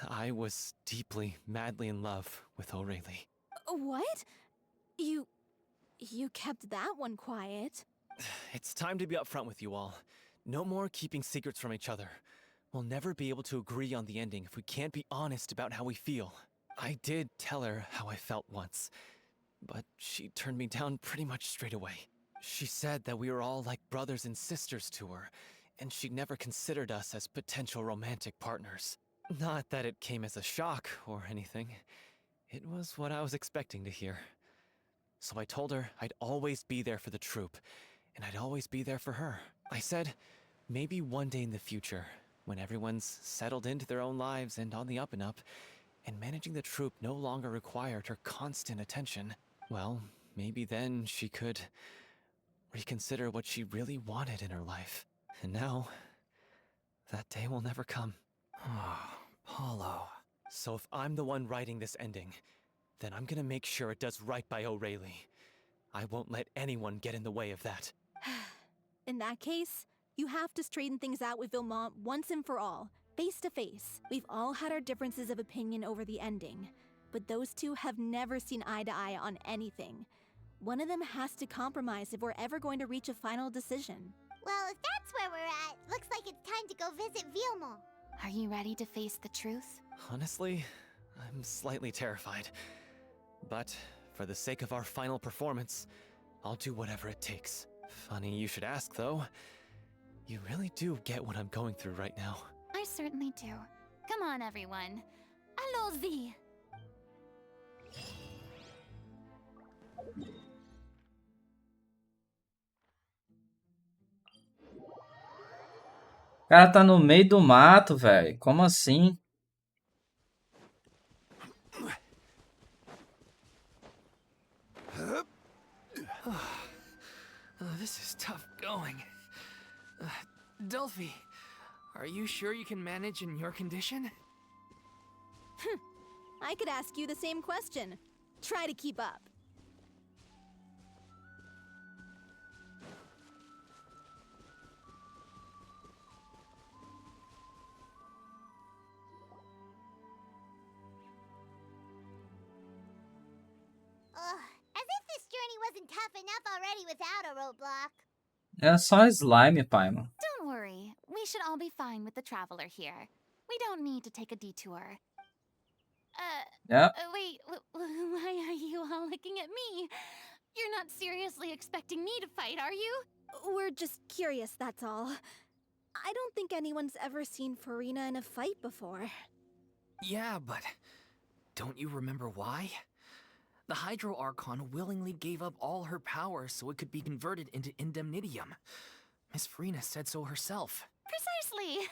I was deeply, madly in love with Aureli. What? You kept that one quiet. It's time to be upfront with you all. No more keeping secrets from each other. We'll never be able to agree on the ending if we can't be honest about how we feel. I did tell her how I felt once, but she turned me down pretty much straight away. She said that we were all like brothers and sisters to her, and she'd never considered us as potential romantic partners. Not that it came as a shock or anything. It was what I was expecting to hear. So I told her I'd always be there for the troupe, and I'd always be there for her. I said, maybe one day in the future, when everyone's settled into their own lives and on the up and up, and managing the troupe no longer required her constant attention, well, maybe then she could reconsider what she really wanted in her life. And now, that day will never come. Oh, Paulo. So if I'm the one writing this ending, then I'm gonna make sure it does right by Aureli. I won't let anyone get in the way of that. In that case, you have to straighten things out with Villemont once and for all, face to face. We've all had our differences of opinion over the ending, but those two have never seen eye to eye on anything. One of them has to compromise if we're ever going to reach a final decision. Well, if that's where we're at, looks like it's time to go visit Villemont. Are you ready to face the truth? Honestly, I'm slightly terrified. But for the sake of our final performance, I'll do whatever it takes. Funny you should ask, though. You really do get what I'm going through right now. I certainly do. Come on, everyone. Allons-y! O cara tá no meio do mato, velho. Como assim? This is tough going. Delphi, are you sure you can manage in your condition? I could ask you the same question. Try to keep up. As if this journey wasn't tough enough already without a roadblock. É só slime, Paimon. Don't worry, we should all be fine with the traveler here. We don't need to take a detour. Yep. Wait, why are you all looking at me? You're not seriously expecting me to fight, are you? We're just curious, that's all. I don't think anyone's ever seen Furina in a fight before. Yeah, but don't you remember why? The Hydro Archon willingly gave up all her power so it could be converted into indemnitium. Miss Furina said so herself. Precisely.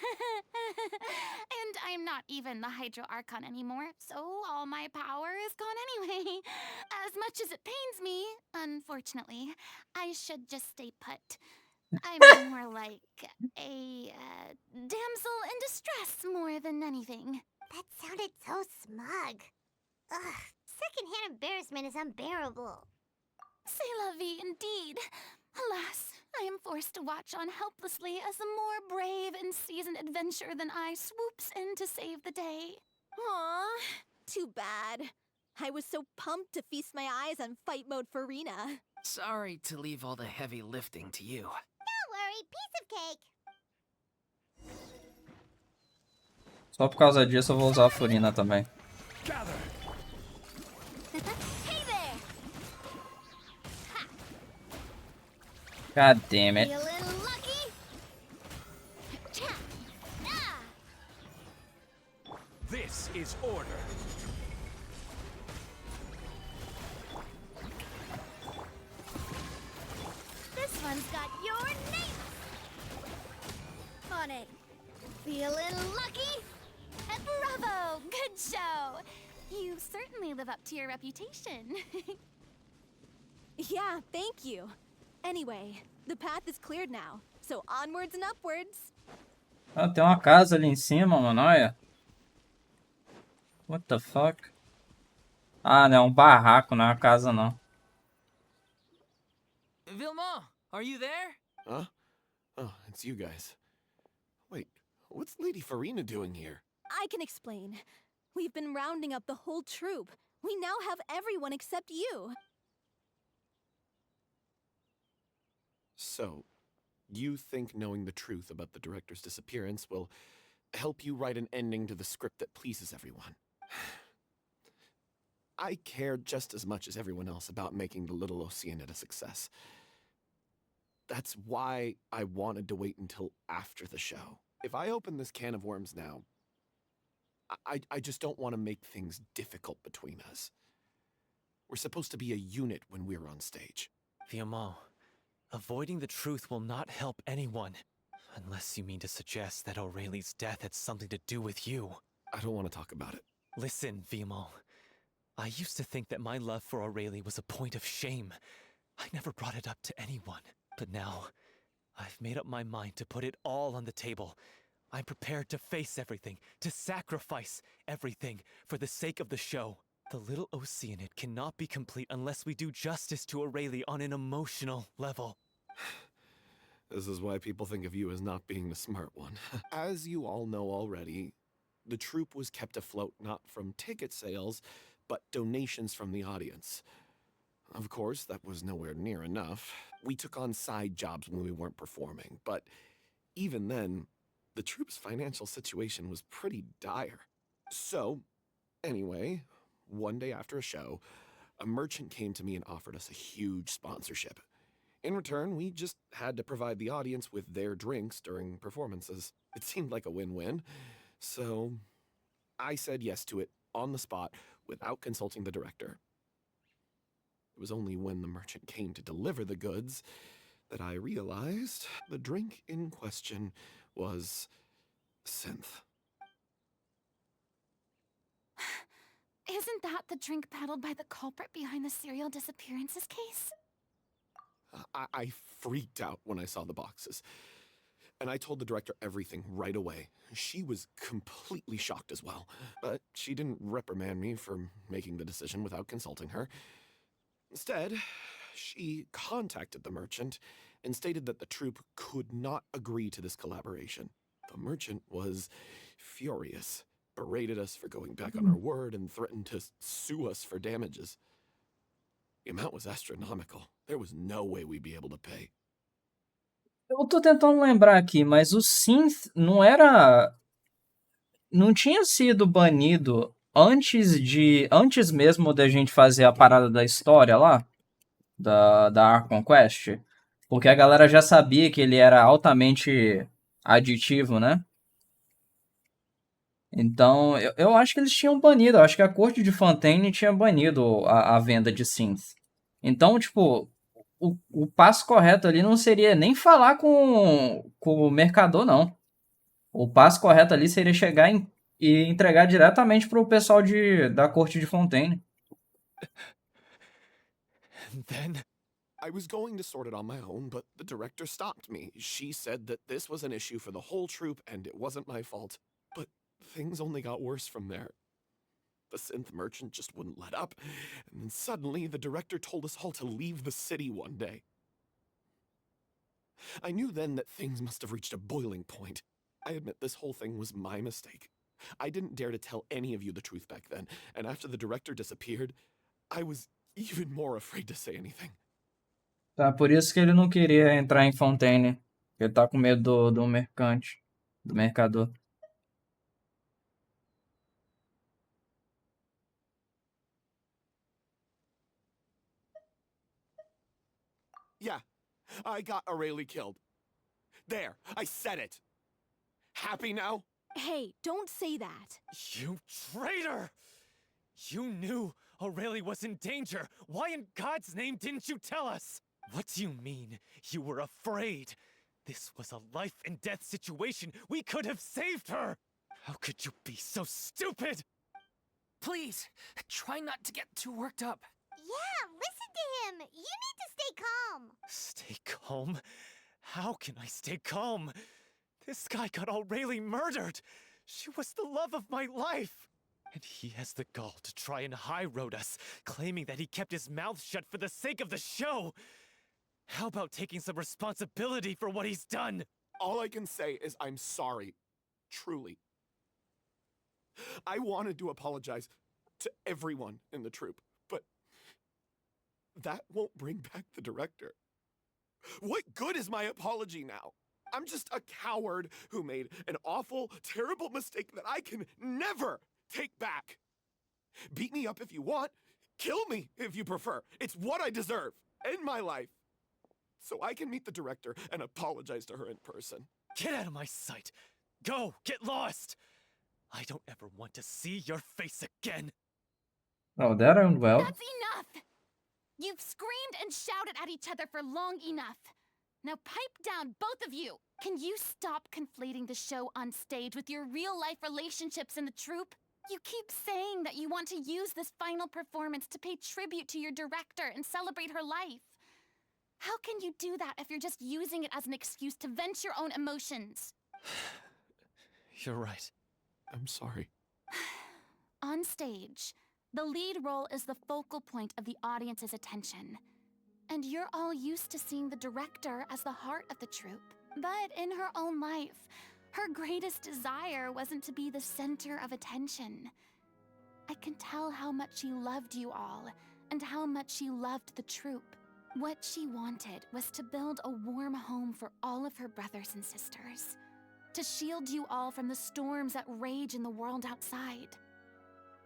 And I'm not even the Hydro Archon anymore, so all my power is gone anyway. As much as it pains me, unfortunately, I should just stay put. I'm more like a damsel in distress more than anything. That sounded so smug. Ugh, secondhand embarrassment is unbearable. C'est la vie indeed. Alas, I am forced to watch on helplessly as a more brave and seasoned adventurer than I swoops in to save the day. Aw, too bad. I was so pumped to feast my eyes on fight mode Furina. Sorry to leave all the heavy lifting to you. Don't worry, piece of cake. Só por causa disso eu vou usar a Furina também. Hey there! God damn it. Be a little lucky? Ah! This is order. This one's got your name on it. Be a little lucky? Bravo! Good show! You certainly live up to your reputation. Yeah, thank you. Anyway, the path is cleared now, so onwards and upwards. Ah, tem uma casa ali em cima, mano, olha. What the fuck? Ah, não, é um barraco, não é uma casa, não. Vilma, are you there? Huh? Oh, it's you guys. Wait, what's Lady Furina doing here? I can explain. We've been rounding up the whole troop. We now have everyone except you. So, you think knowing the truth about the director's disappearance will help you write an ending to the script that pleases everyone? I care just as much as everyone else about making the Little Oceanid a success. That's why I wanted to wait until after the show. If I open this can of worms now, I just don't want to make things difficult between us. We're supposed to be a unit when we're on stage. Vilma, avoiding the truth will not help anyone. Unless you mean to suggest that Aurelie's death had something to do with you. I don't want to talk about it. Listen, Vilma. I used to think that my love for Aurelie was a point of shame. I never brought it up to anyone. But now, I've made up my mind to put it all on the table. I'm prepared to face everything, to sacrifice everything for the sake of the show. The Little Oceanid cannot be complete unless we do justice to Aurelie on an emotional level. This is why people think of you as not being the smart one. As you all know already, the troupe was kept afloat not from ticket sales, but donations from the audience. Of course, that was nowhere near enough. We took on side jobs when we weren't performing, but even then, the troupe's financial situation was pretty dire. So, anyway, one day after a show, a merchant came to me and offered us a huge sponsorship. In return, we just had to provide the audience with their drinks during performances. It seemed like a win-win, so I said yes to it on the spot without consulting the director. It was only when the merchant came to deliver the goods that I realized the drink in question was synth. Isn't that the drink peddled by the culprit behind the serial disappearances case? I freaked out when I saw the boxes. And I told the director everything right away. She was completely shocked as well. But she didn't reprimand me for making the decision without consulting her. Instead, she contacted the merchant and stated that the troupe could not agree to this collaboration. The merchant was furious, berated us for going back on our word, and threatened to sue us for damages. The amount was astronomical. There was no way we'd be able to pay. Eu tô tentando lembrar aqui, mas o synth não era... Não tinha sido banido antes mesmo da gente fazer a parada da história lá, da Archon Quest? Porque a galera já sabia que ele era altamente aditivo, né? Então, eu acho que eles tinham banido. Eu acho que a corte de Fontaine tinha banido a venda de synth. Então, tipo, o passo correto ali não seria nem falar com o mercador, não. O passo correto ali seria chegar e entregar diretamente pro pessoal da corte de Fontaine. And then... I was going to sort it on my own, but the director stopped me. She said that this was an issue for the whole troupe and it wasn't my fault. But things only got worse from there. The synth merchant just wouldn't let up, and then suddenly the director told us all to leave the city one day. I knew then that things must have reached a boiling point. I admit this whole thing was my mistake. I didn't dare to tell any of you the truth back then, and after the director disappeared, I was even more afraid to say anything. Tá, por isso que ele não queria entrar em Fontaine. Ele tá com medo do mercante, do mercador. Yeah, I got Aurelie killed. There, I said it. Happy now? Hey, don't say that. You traitor! You knew Aurelie was in danger. Why in God's name didn't you tell us? What do you mean? You were afraid? This was a life and death situation. We could have saved her! How could you be so stupid? Please, try not to get too worked up. Yeah, listen to him. You need to stay calm. Stay calm? How can I stay calm? This guy got Aurelie murdered! She was the love of my life! And he has the gall to try and high-road us, claiming that he kept his mouth shut for the sake of the show! How about taking some responsibility for what he's done? All I can say is I'm sorry. Truly. I wanted to apologize to everyone in the troupe, but that won't bring back the director. What good is my apology now? I'm just a coward who made an awful, terrible mistake that I can never take back. Beat me up if you want. Kill me if you prefer. It's what I deserve. End my life. So I can meet the director and apologize to her in person. Get out of my sight! Go! Get lost! I don't ever want to see your face again! Oh, that went well. That's enough! You've screamed and shouted at each other for long enough. Now pipe down, both of you! Can you stop conflating the show on stage with your real-life relationships in the troupe? You keep saying that you want to use this final performance to pay tribute to your director and celebrate her life. How can you do that if you're just using it as an excuse to vent your own emotions? You're right. I'm sorry. On stage, the lead role is the focal point of the audience's attention. And you're all used to seeing the director as the heart of the troupe. But in her own life, her greatest desire wasn't to be the center of attention. I can tell how much she loved you all, and how much she loved the troupe. What she wanted was to build a warm home for all of her brothers and sisters. To shield you all from the storms that rage in the world outside.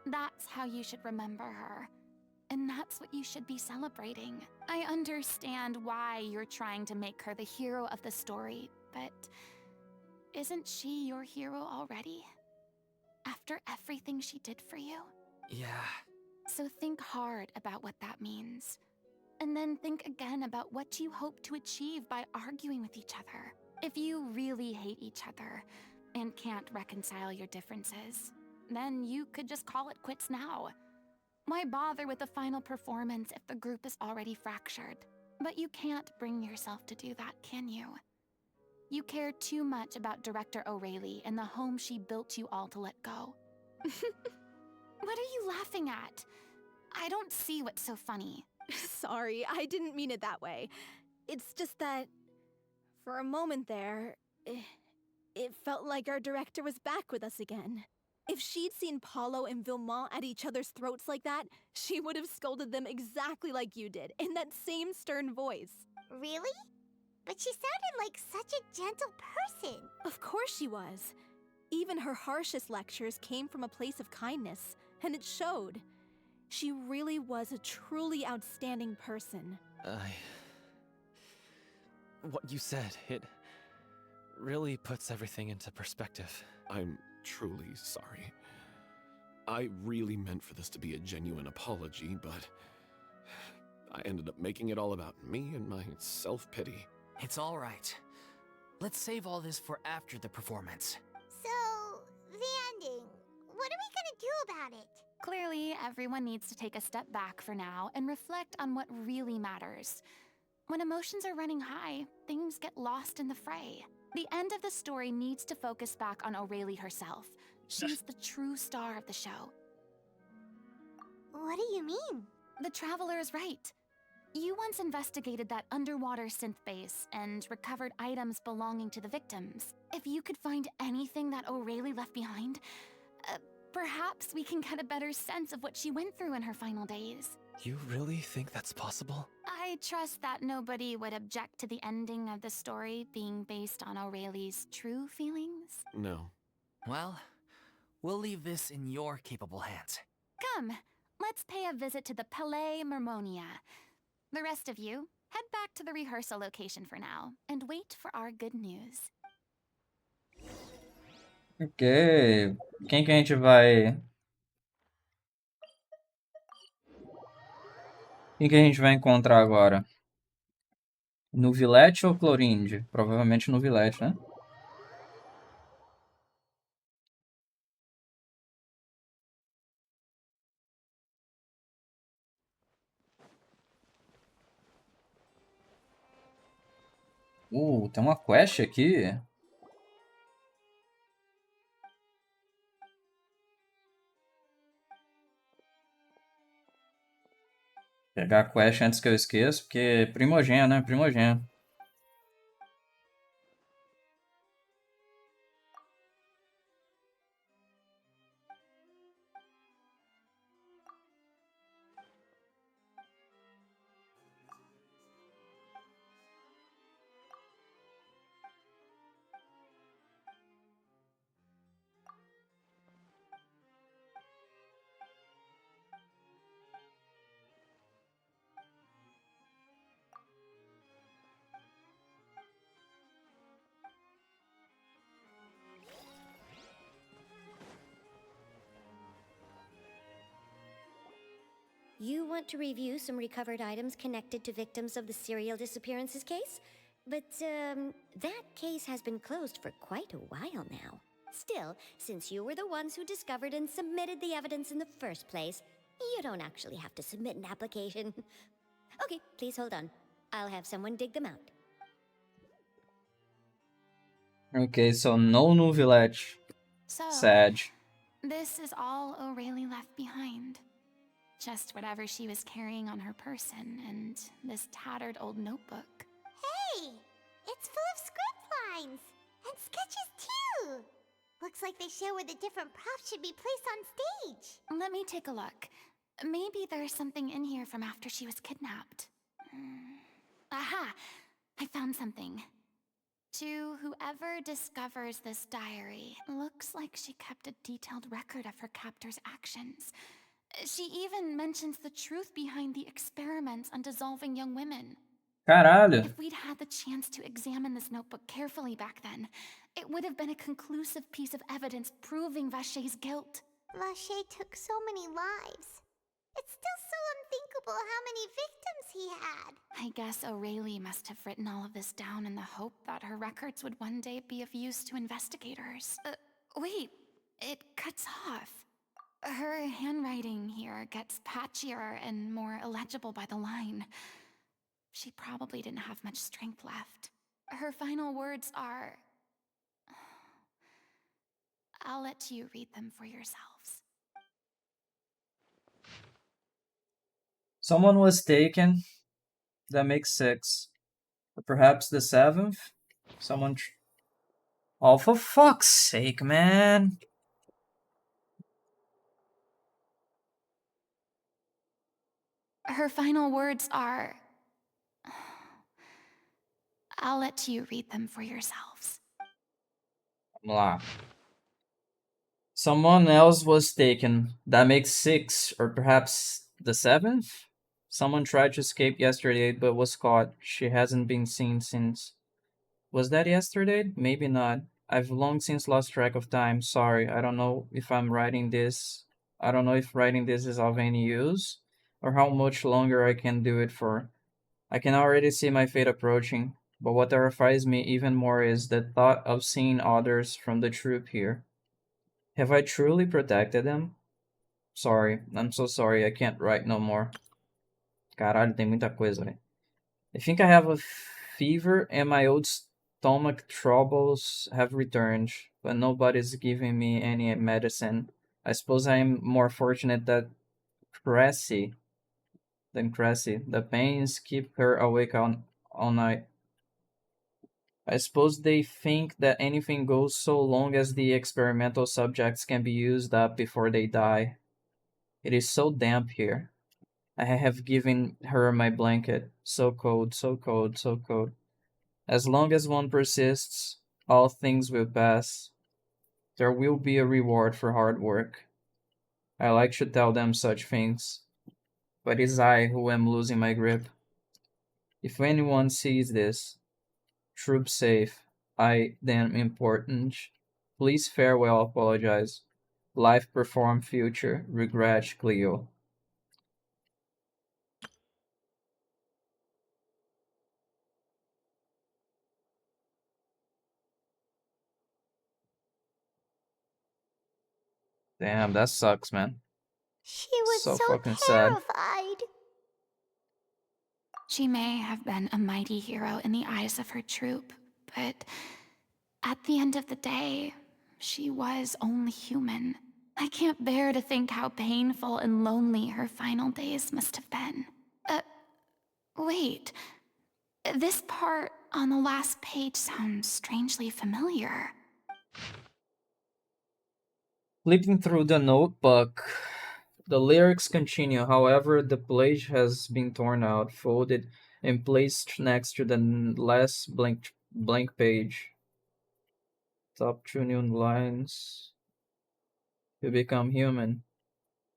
That's how you should remember her. And that's what you should be celebrating. I understand why you're trying to make her the hero of the story, but isn't she your hero already? After everything she did for you? Yeah. So think hard about what that means. And then think again about what you hope to achieve by arguing with each other. If you really hate each other and can't reconcile your differences, then you could just call it quits now. Why bother with the final performance if the group is already fractured? But you can't bring yourself to do that, can you? You care too much about Director O'Reilly and the home she built you all to let go. What are you laughing at? I don't see what's so funny. Sorry, I didn't mean it that way. It's just that, for a moment there, it felt like our director was back with us again. If she'd seen Paulo and Vilmont at each other's throats like that, she would have scolded them exactly like you did, in that same stern voice. Really? But she sounded like such a gentle person. Of course she was. Even her harshest lectures came from a place of kindness, and it showed. She really was a truly outstanding person. What you said, it really puts everything into perspective. I'm truly sorry. I really meant for this to be a genuine apology, but I ended up making it all about me and my self-pity. It's all right. Let's save all this for after the performance. So, the ending. What are we gonna do about it? Clearly, everyone needs to take a step back for now and reflect on what really matters. When emotions are running high, things get lost in the fray. The end of the story needs to focus back on O'Reilly herself. She's the true star of the show. What do you mean? The Traveler is right. You once investigated that underwater synth base and recovered items belonging to the victims. If you could find anything that O'Reilly left behind, perhaps we can get a better sense of what she went through in her final days. You really think that's possible? I trust that nobody would object to the ending of the story being based on O'Reilly's true feelings. No. Well, we'll leave this in your capable hands. Come, let's pay a visit to the Palais Mermonia. The rest of you, head back to the rehearsal location for now, and wait for our good news. Ok. Quem que a gente vai... Quem que a gente vai encontrar agora? No Villette ou Clorinde? Provavelmente no Villette, né? Tem uma quest aqui. Pegar a quest antes que eu esqueça, porque primogênito, né? Primogênito. You want to review some recovered items connected to victims of the serial disappearances case? But, that case has been closed for quite a while now. Still, since you were the ones who discovered and submitted the evidence in the first place, you don't actually have to submit an application. Okay, please hold on. I'll have someone dig them out. Ok, so no Villette. So, Sad. this is all O'Reilly left behind. Just whatever she was carrying on her person and this tattered old notebook. Hey! It's full of script lines! And sketches too! Looks like they show where the different props should be placed on stage. Let me take a look. Maybe there's something in here from after she was kidnapped. Aha! I found something. To whoever discovers this diary, looks like she kept a detailed record of her captor's actions. She even mentions the truth behind the experiments on dissolving young women. Caralho. If we'd had the chance to examine this notebook carefully back then, it would have been a conclusive piece of evidence proving Vachey's guilt. Vachey took so many lives. It's still so unthinkable how many victims he had. I guess O'Reilly must have written all of this down in the hope that her records would one day be of use to investigators. Wait, it cuts off. Her handwriting here gets patchier and more illegible by the line. She probably didn't have much strength left. Her final words are... I'll let you read them for yourselves. Someone was taken. That makes 6. Or perhaps the 7th? Someone... Oh, for fuck's sake, man! Her final words are... I'll let you read them for yourselves. Vamos lá. Someone else was taken. That makes 6. Or perhaps the 7th? Someone tried to escape yesterday but was caught. She hasn't been seen since. Was that yesterday? Maybe not. I've long since lost track of time. Sorry, I don't know if writing this is of any use, or how much longer I can do it for. I can already see my fate approaching, but what terrifies me even more is the thought of seeing others from the troop here. Have I truly protected them? Sorry, I'm so sorry, I can't write no more. Caralho, tem muita coisa, velho. I think I have a fever and my old stomach troubles have returned, but nobody's giving me any medicine. I suppose I'm more fortunate than Cressy. The pains keep her awake all night. I suppose they think that anything goes so long as the experimental subjects can be used up before they die. It is so damp here. I have given her my blanket. So cold, so cold, so cold. As long as one persists, all things will pass. There will be a reward for hard work. I like to tell them such things, but it is I who am losing my grip. If anyone sees this, troop safe, I damn important. Please farewell, apologize. Life perform future, regret Cleo. Damn, that sucks, man. She was So so fucking sad. terrified. She may have been a mighty hero in the eyes of her troop, but at the end of the day, she was only human. I can't bear to think how painful and lonely her final days must have been. Wait. This part on the last page sounds strangely familiar. Flipping through the notebook, the lyrics continue. However, the page has been torn out, folded, and placed next to the last blank page. Top 2 new lines. You become human.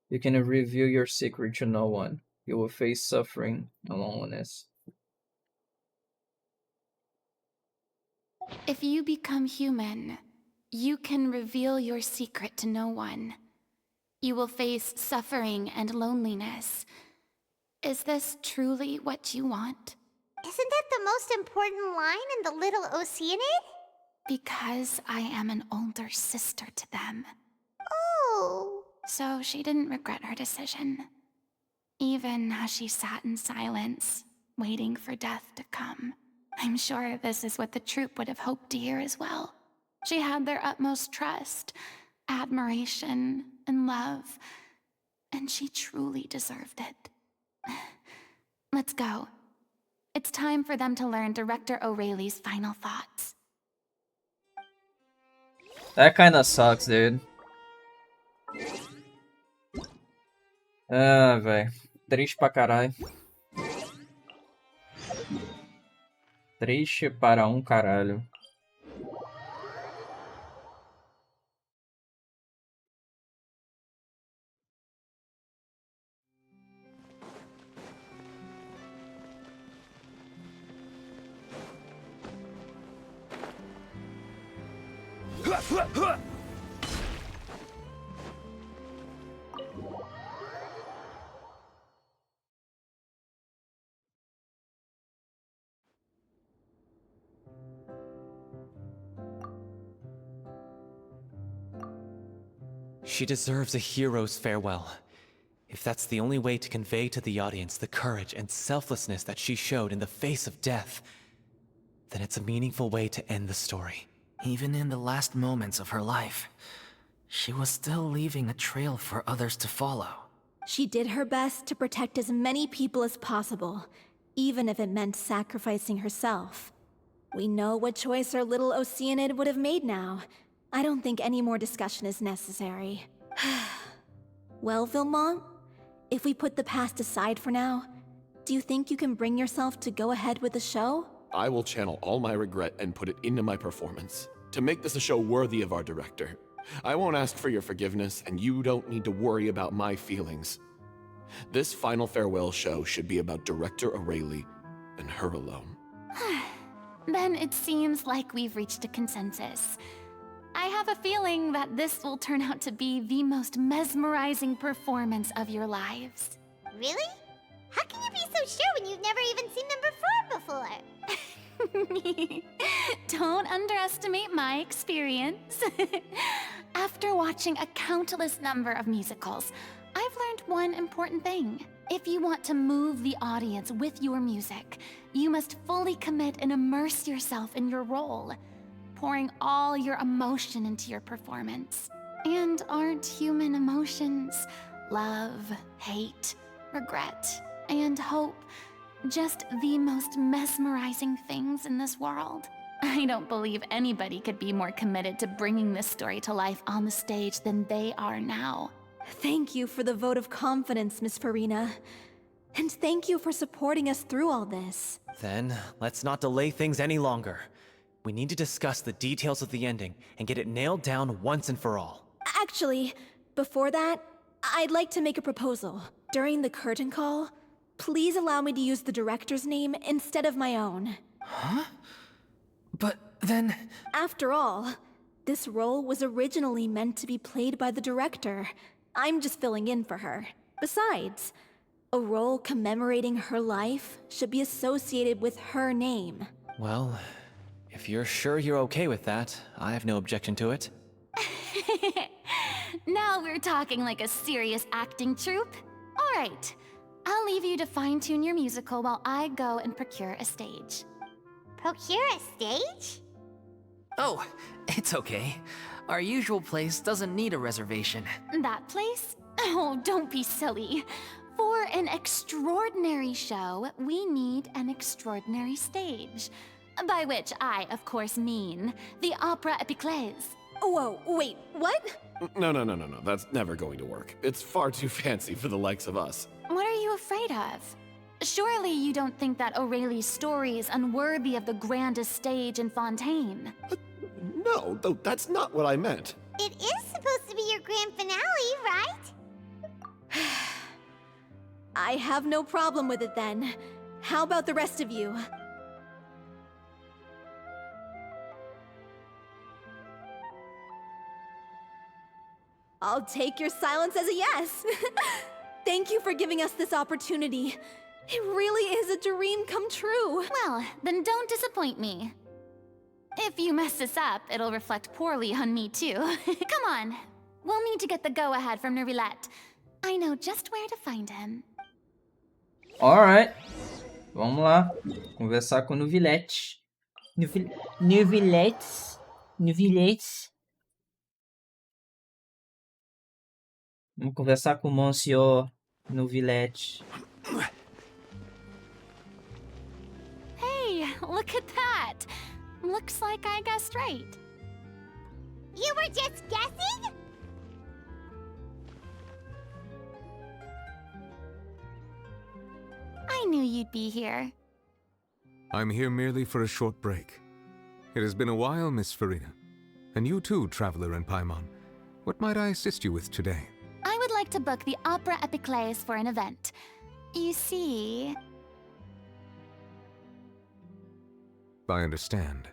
You can reveal your secret to no one. You will face suffering and loneliness. If you become human, you can reveal your secret to no one. You will face suffering and loneliness. Is this truly what you want? Isn't that the most important line in the Little Oceanid? Because I am an older sister to them. Oh. So she didn't regret her decision. Even as she sat in silence, waiting for death to come. I'm sure this is what the troop would have hoped to hear as well. She had their utmost trust, admiration, and love, and she truly deserved it. Let's go. It's time for them to learn Director O'Reilly's final thoughts. That kinda sucks, dude. Ah, velho. Triste pra caralho. Triste para um caralho. She deserves a hero's farewell. If that's the only way to convey to the audience the courage and selflessness that she showed in the face of death, then it's a meaningful way to end the story. Even in the last moments of her life, she was still leaving a trail for others to follow. She did her best to protect as many people as possible, even if it meant sacrificing herself. We know what choice our little Oceanid would have made now. I don't think any more discussion is necessary. Well, Vilmont, if we put the past aside for now, do you think you can bring yourself to go ahead with the show? I will channel all my regret and put it into my performance, to make this a show worthy of our director. I won't ask for your forgiveness, and you don't need to worry about my feelings. This final farewell show should be about Director Aurelie and her alone. Then it seems like we've reached a consensus. I have a feeling that this will turn out to be the most mesmerizing performance of your lives. Really? How can you be so sure when you've never even seen them perform before? Don't underestimate my experience. After watching a countless number of musicals, I've learned one important thing. If you want to move the audience with your music, you must fully commit and immerse yourself in your role, pouring all your emotion into your performance. And aren't human emotions love, hate, regret, and hope just the most mesmerizing things in this world? I don't believe anybody could be more committed to bringing this story to life on the stage than they are now. Thank you for the vote of confidence, Miss Furina. And thank you for supporting us through all this. Then, let's not delay things any longer. We need to discuss the details of the ending and get it nailed down once and for all. Actually, before that, I'd like to make a proposal. During the curtain call, please allow me to use the director's name instead of my own. Huh? But then... After all, this role was originally meant to be played by the director. I'm just filling in for her. Besides, a role commemorating her life should be associated with her name. Well, if you're sure you're okay with that, I have no objection to it. Now we're talking like a serious acting troupe. All right, I'll leave you to fine-tune your musical while I go and procure a stage. Procure a stage? Oh, it's okay. Our usual place doesn't need a reservation. That place? Oh, don't be silly. For an extraordinary show, we need an extraordinary stage. By which I, of course, mean the Opera Epiclese. Whoa, wait, what? No, that's never going to work. It's far too fancy for the likes of us. What are you afraid of? Surely you don't think that Aurelie's story is unworthy of the grandest stage in Fontaine? No, though that's not what I meant. It is supposed to be your grand finale, right? I have no problem with it then. How about the rest of you? I'll take your silence as a yes. Thank you for giving us this opportunity. It really is a dream come true. Well, then don't disappoint me. If you mess this up, it'll reflect poorly on me too. Come on, we'll need to get the go-ahead from Neuvillette. I know just where to find him. Alright. Vamos lá. Conversar com o Neuvillette. Neuvillette. Vamos conversar com o Monsieur Neuvillette. Hey, look at that. Looks like I guessed right. You were just guessing? I knew you'd be here. I'm here merely for a short break. It has been a while, Miss Furina. And you too, Traveler in Paimon. What might I assist you with today? I would like to book the Opera Epiclese for an event. You see... I understand.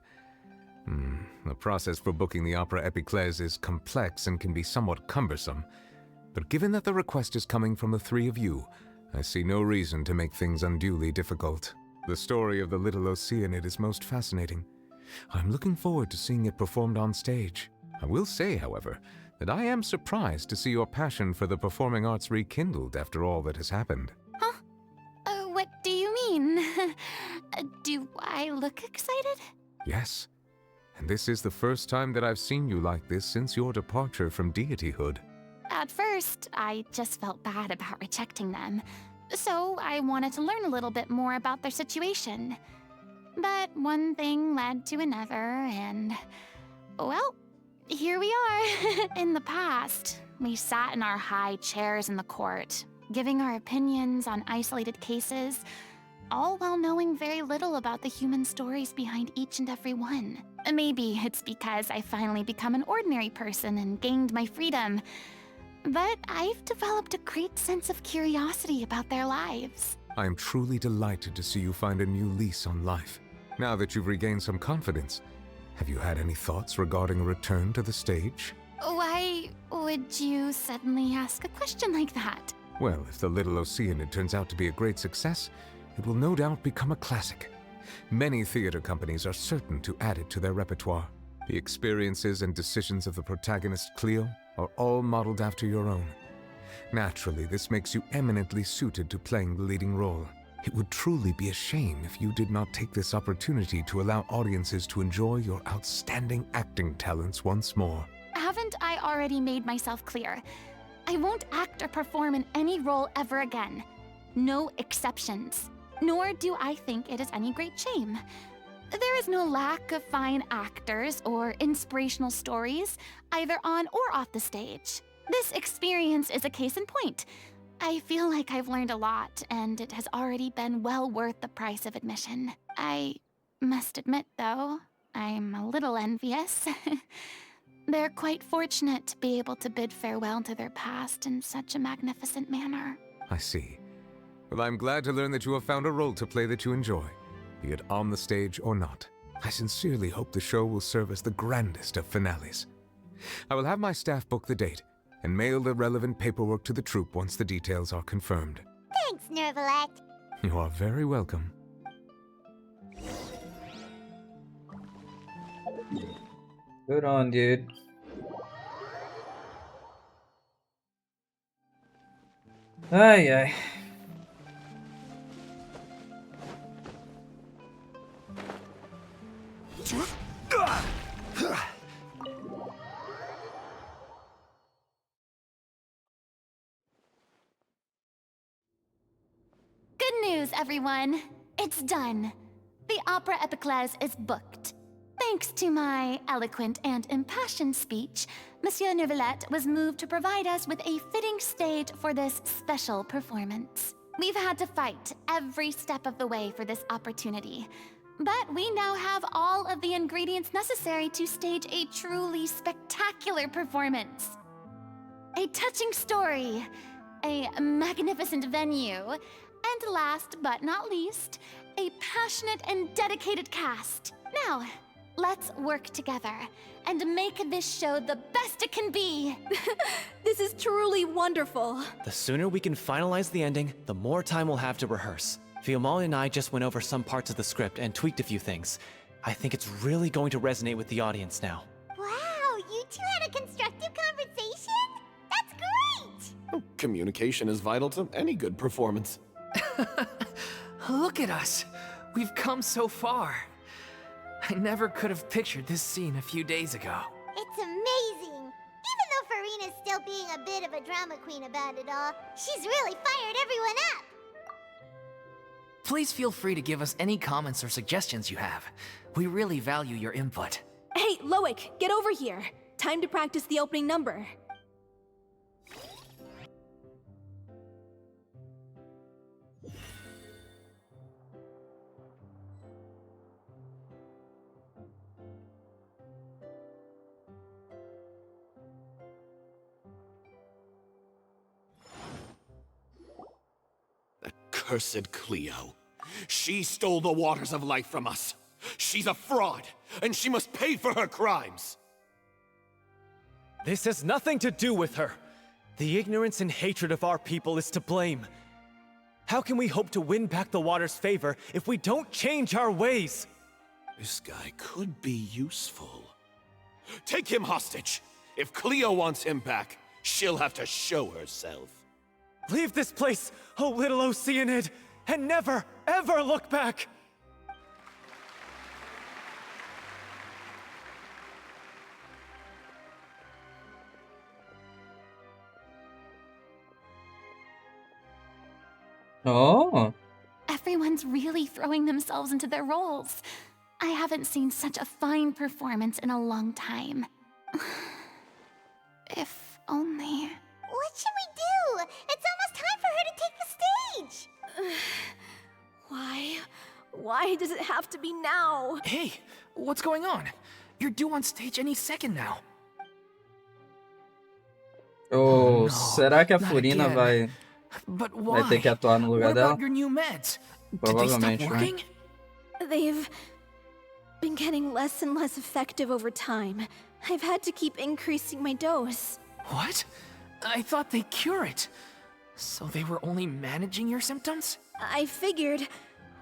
The process for booking the Opera Epiclese is complex and can be somewhat cumbersome. But given that the request is coming from the three of you, I see no reason to make things unduly difficult. The story of the little Oceanid is most fascinating. I'm looking forward to seeing it performed on stage. I will say, however, and I am surprised to see your passion for the performing arts rekindled after all that has happened. Huh? What do you mean? Do I look excited? Yes, and this is the first time that I've seen you like this since your departure from deityhood. At first, I just felt bad about rejecting them, so I wanted to learn a little bit more about their situation. But one thing led to another, and, well, here we are. In the past, we sat in our high chairs in the court, giving our opinions on isolated cases, all while knowing very little about the human stories behind each and every one. Maybe it's because I finally become an ordinary person and gained my freedom, but I've developed a great sense of curiosity about their lives. I am truly delighted to see you find a new lease on life. Now that you've regained some confidence, have you had any thoughts regarding a return to the stage? Why would you suddenly ask a question like that? Well, if the Little Oceanid turns out to be a great success, it will no doubt become a classic. Many theater companies are certain to add it to their repertoire. The experiences and decisions of the protagonist, Cleo, are all modeled after your own. Naturally, this makes you eminently suited to playing the leading role. It would truly be a shame if you did not take this opportunity to allow audiences to enjoy your outstanding acting talents once more. Haven't I already made myself clear? I won't act or perform in any role ever again. No exceptions. Nor do I think it is any great shame. There is no lack of fine actors or inspirational stories, either on or off the stage. This experience is a case in point. I feel like I've learned a lot, and it has already been well worth the price of admission. I must admit, though, I'm a little envious. They're quite fortunate to be able to bid farewell to their past in such a magnificent manner. I see. Well, I'm glad to learn that you have found a role to play that you enjoy, be it on the stage or not. I sincerely hope the show will serve as the grandest of finales. I will have my staff book the date and mail the relevant paperwork to the troupe once the details are confirmed. Thanks, Nervalette. You are very welcome. Good on, dude. Ay, ay. Good news, everyone. It's done. The Opera Epiclese is booked. Thanks to my eloquent and impassioned speech, Monsieur Nervalette was moved to provide us with a fitting stage for this special performance. We've had to fight every step of the way for this opportunity, but we now have all of the ingredients necessary to stage a truly spectacular performance. A touching story, a magnificent venue, and last but not least, a passionate and dedicated cast. Now, let's work together and make this show the best it can be. This is truly wonderful. The sooner we can finalize the ending, the more time we'll have to rehearse. Fiamma and I just went over some parts of the script and tweaked a few things. I think it's really going to resonate with the audience now. Wow, you two had a constructive conversation? That's great! Oh, communication is vital to any good performance. Look at us. We've come so far. I never could have pictured this scene a few days ago. It's amazing! Even though Furina's still being a bit of a drama queen about it all, she's really fired everyone up! Please feel free to give us any comments or suggestions you have. We really value your input. Hey, Loic, get over here. Time to practice the opening number. Cursed Cleo. She stole the waters of life from us. She's a fraud, and she must pay for her crimes. This has nothing to do with her. The ignorance and hatred of our people is to blame. How can we hope to win back the water's favor if we don't change our ways? This guy could be useful. Take him hostage. If Cleo wants him back, she'll have to show herself. Leave this place, oh little Oceanid, and never, ever look back! Oh. Everyone's really throwing themselves into their roles. I haven't seen such a fine performance in a long time. If only... What should we do? It's almost time for her to take the stage! Why does it have to be now? Hey, what's going on? You're due on stage any second now. Oh, no, será que a not Furina again. vai But why? ter que atuar no What lugar dela? about your new meds? Did they Provavelmente, stop né? working? They've been getting less and less effective over time. I've had to keep increasing my dose. What? I thought they cure it. So they were only managing your symptoms? I figured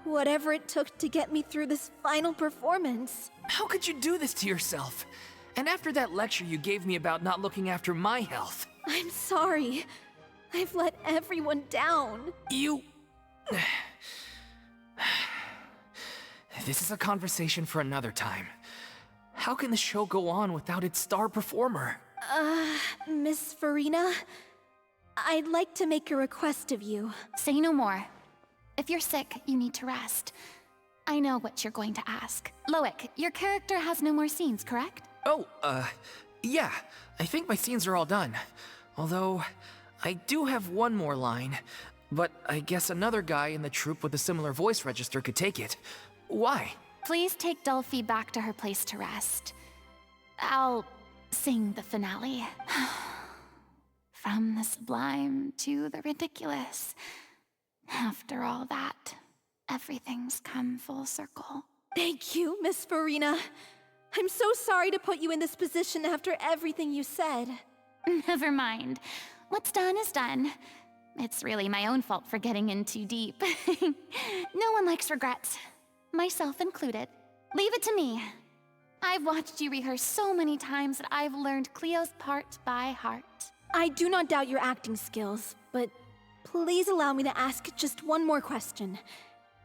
whatever it took to get me through this final performance. How could you do this to yourself? And after that lecture you gave me about not looking after my health. I'm sorry. I've let everyone down. You... This is a conversation for another time. How can the show go on without its star performer? Miss Furina? I'd like to make a request of you. Say no more. If you're sick, you need to rest. I know what you're going to ask. Loic, your character has no more scenes, correct? Oh, yeah. I think my scenes are all done. Although, I do have one more line. But I guess another guy in the troupe with a similar voice register could take it. Why? Please take Delphi back to her place to rest. I'll sing the finale. From the sublime to the ridiculous. After all that, everything's come full circle. Thank you, Miss Furina. I'm so sorry to put you in this position after everything you said. Never mind. What's done is done. It's really my own fault for getting in too deep. No one likes regrets. Myself included. Leave it to me. I've watched you rehearse so many times that I've learned Cleo's part by heart. I do not doubt your acting skills, but please allow me to ask just one more question.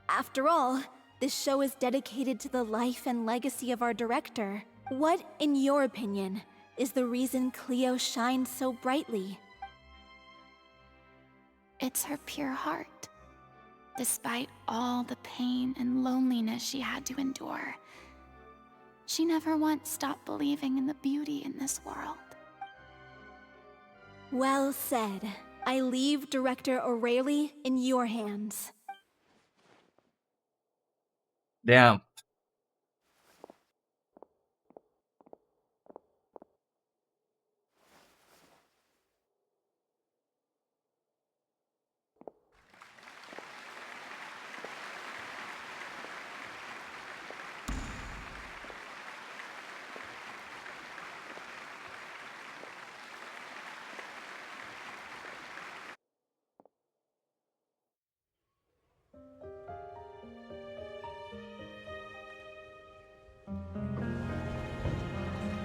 After all, this show is dedicated to the life and legacy of our director. What, in your opinion, is the reason Cleo shines so brightly? It's her pure heart. Despite all the pain and loneliness she had to endure, she never once stopped believing in the beauty in this world. Well said. I leave Director O'Reilly in your hands. Damn.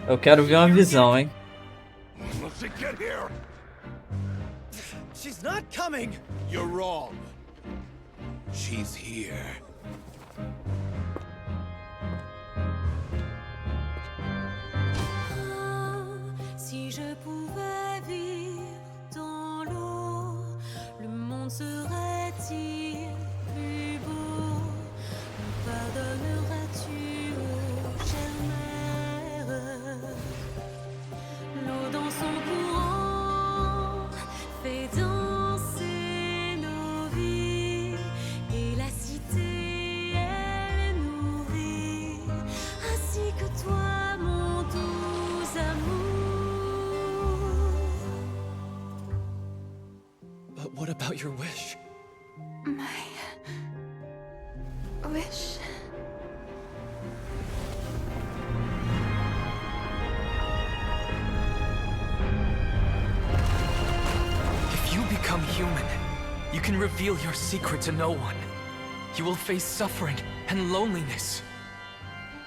Eu quero ver uma visão, hein? She's not coming! You're wrong. She's here. Si je pouvais vivre dans l'eau, le monde serait-il plus beau? Me pardonneras-tu, ô chère mère? L'eau dans son courant fait danser nos vies, et la cité elle nourrit, ainsi que toi, mon doux amour. But what about your wish? My wish. If you become human, you can reveal your secret to no one. You will face suffering and loneliness.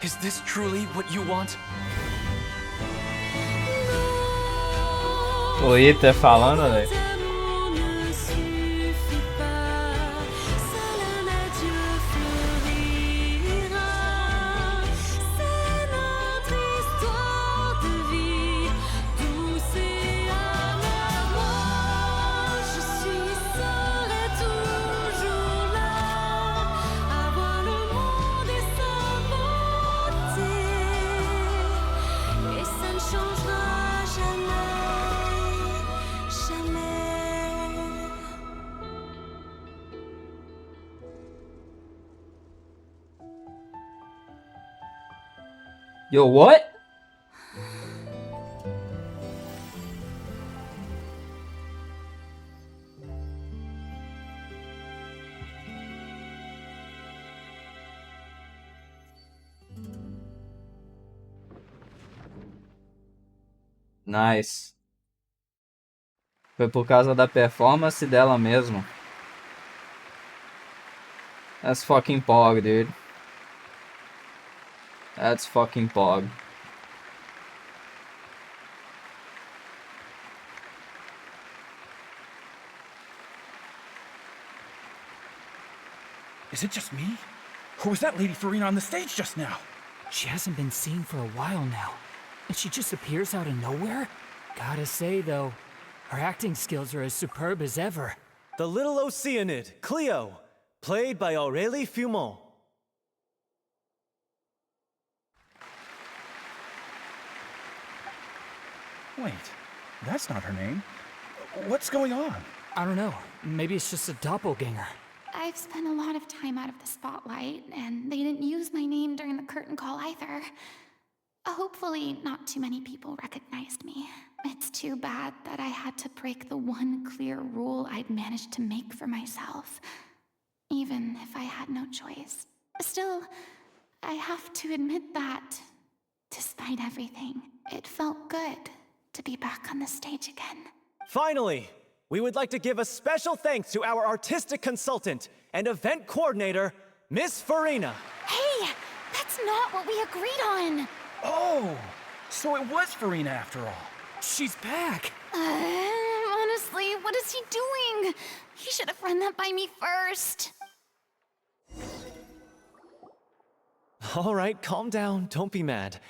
Is this truly what you want? Non, O Iter falando, velho. L'amour ne suffit pas, seul un adieu fleurira. C'est notre histoire de vie, douce et amère. Moi, je serai toujours là, à voir le monde et sa beauté, et ça ne changera jamais, jamais. Yo, what? Nice. Foi por causa da performance dela mesmo. That's fucking pog, dude. That's fucking pog. Is it just me? Or was that Lady Furina on the stage just now? She hasn't been seen for a while now, and she just appears out of nowhere? Gotta say, though, her acting skills are as superb as ever. The little Oceanid, Cleo, played by Aurélie Fumont. Wait, that's not her name. What's going on? I don't know, maybe it's just a doppelganger. I've spent a lot of time out of the spotlight, and they didn't use my name during the curtain call either. Hopefully, not too many people recognized me. It's too bad that I had to break the one clear rule I'd managed to make for myself, even if I had no choice. Still, I have to admit that, despite everything, it felt good to be back on the stage again. Finally, we would like to give a special thanks to our artistic consultant and event coordinator, Miss Furina. Hey, that's not what we agreed on! Oh, so it was Furina after all. She's back! Honestly, what is he doing? He should have run that by me first. All right, calm down, don't be mad.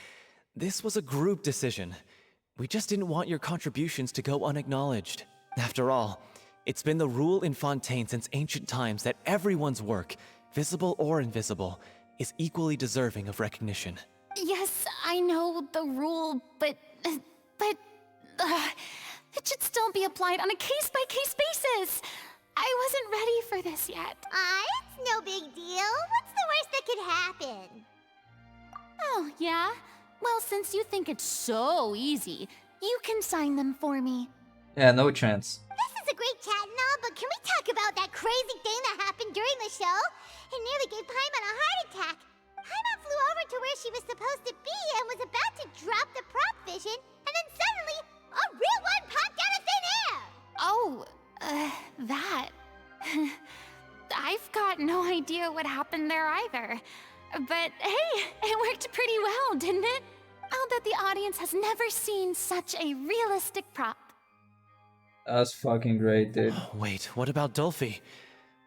This was a group decision. We just didn't want your contributions to go unacknowledged. After all, it's been the rule in Fontaine since ancient times that everyone's work, visible or invisible, is equally deserving of recognition. Yes, I know the rule, but it should still be applied on a case-by-case basis. I wasn't ready for this yet. It's no big deal. What's the worst that could happen? Oh, yeah? Well, since you think it's so easy, you can sign them for me. Yeah, no chance. This is a great chat and all, but can we talk about that crazy thing that happened during the show? It nearly gave Paimon a heart attack. Paimon flew over to where she was supposed to be and was about to drop the prop vision, and then suddenly, a real one popped out of thin air! Oh, that. I've got no idea what happened there either. But hey, it worked pretty well, didn't it? I'll bet the audience has never seen such a realistic prop. That's fucking great, dude. Wait, what about Dolphy?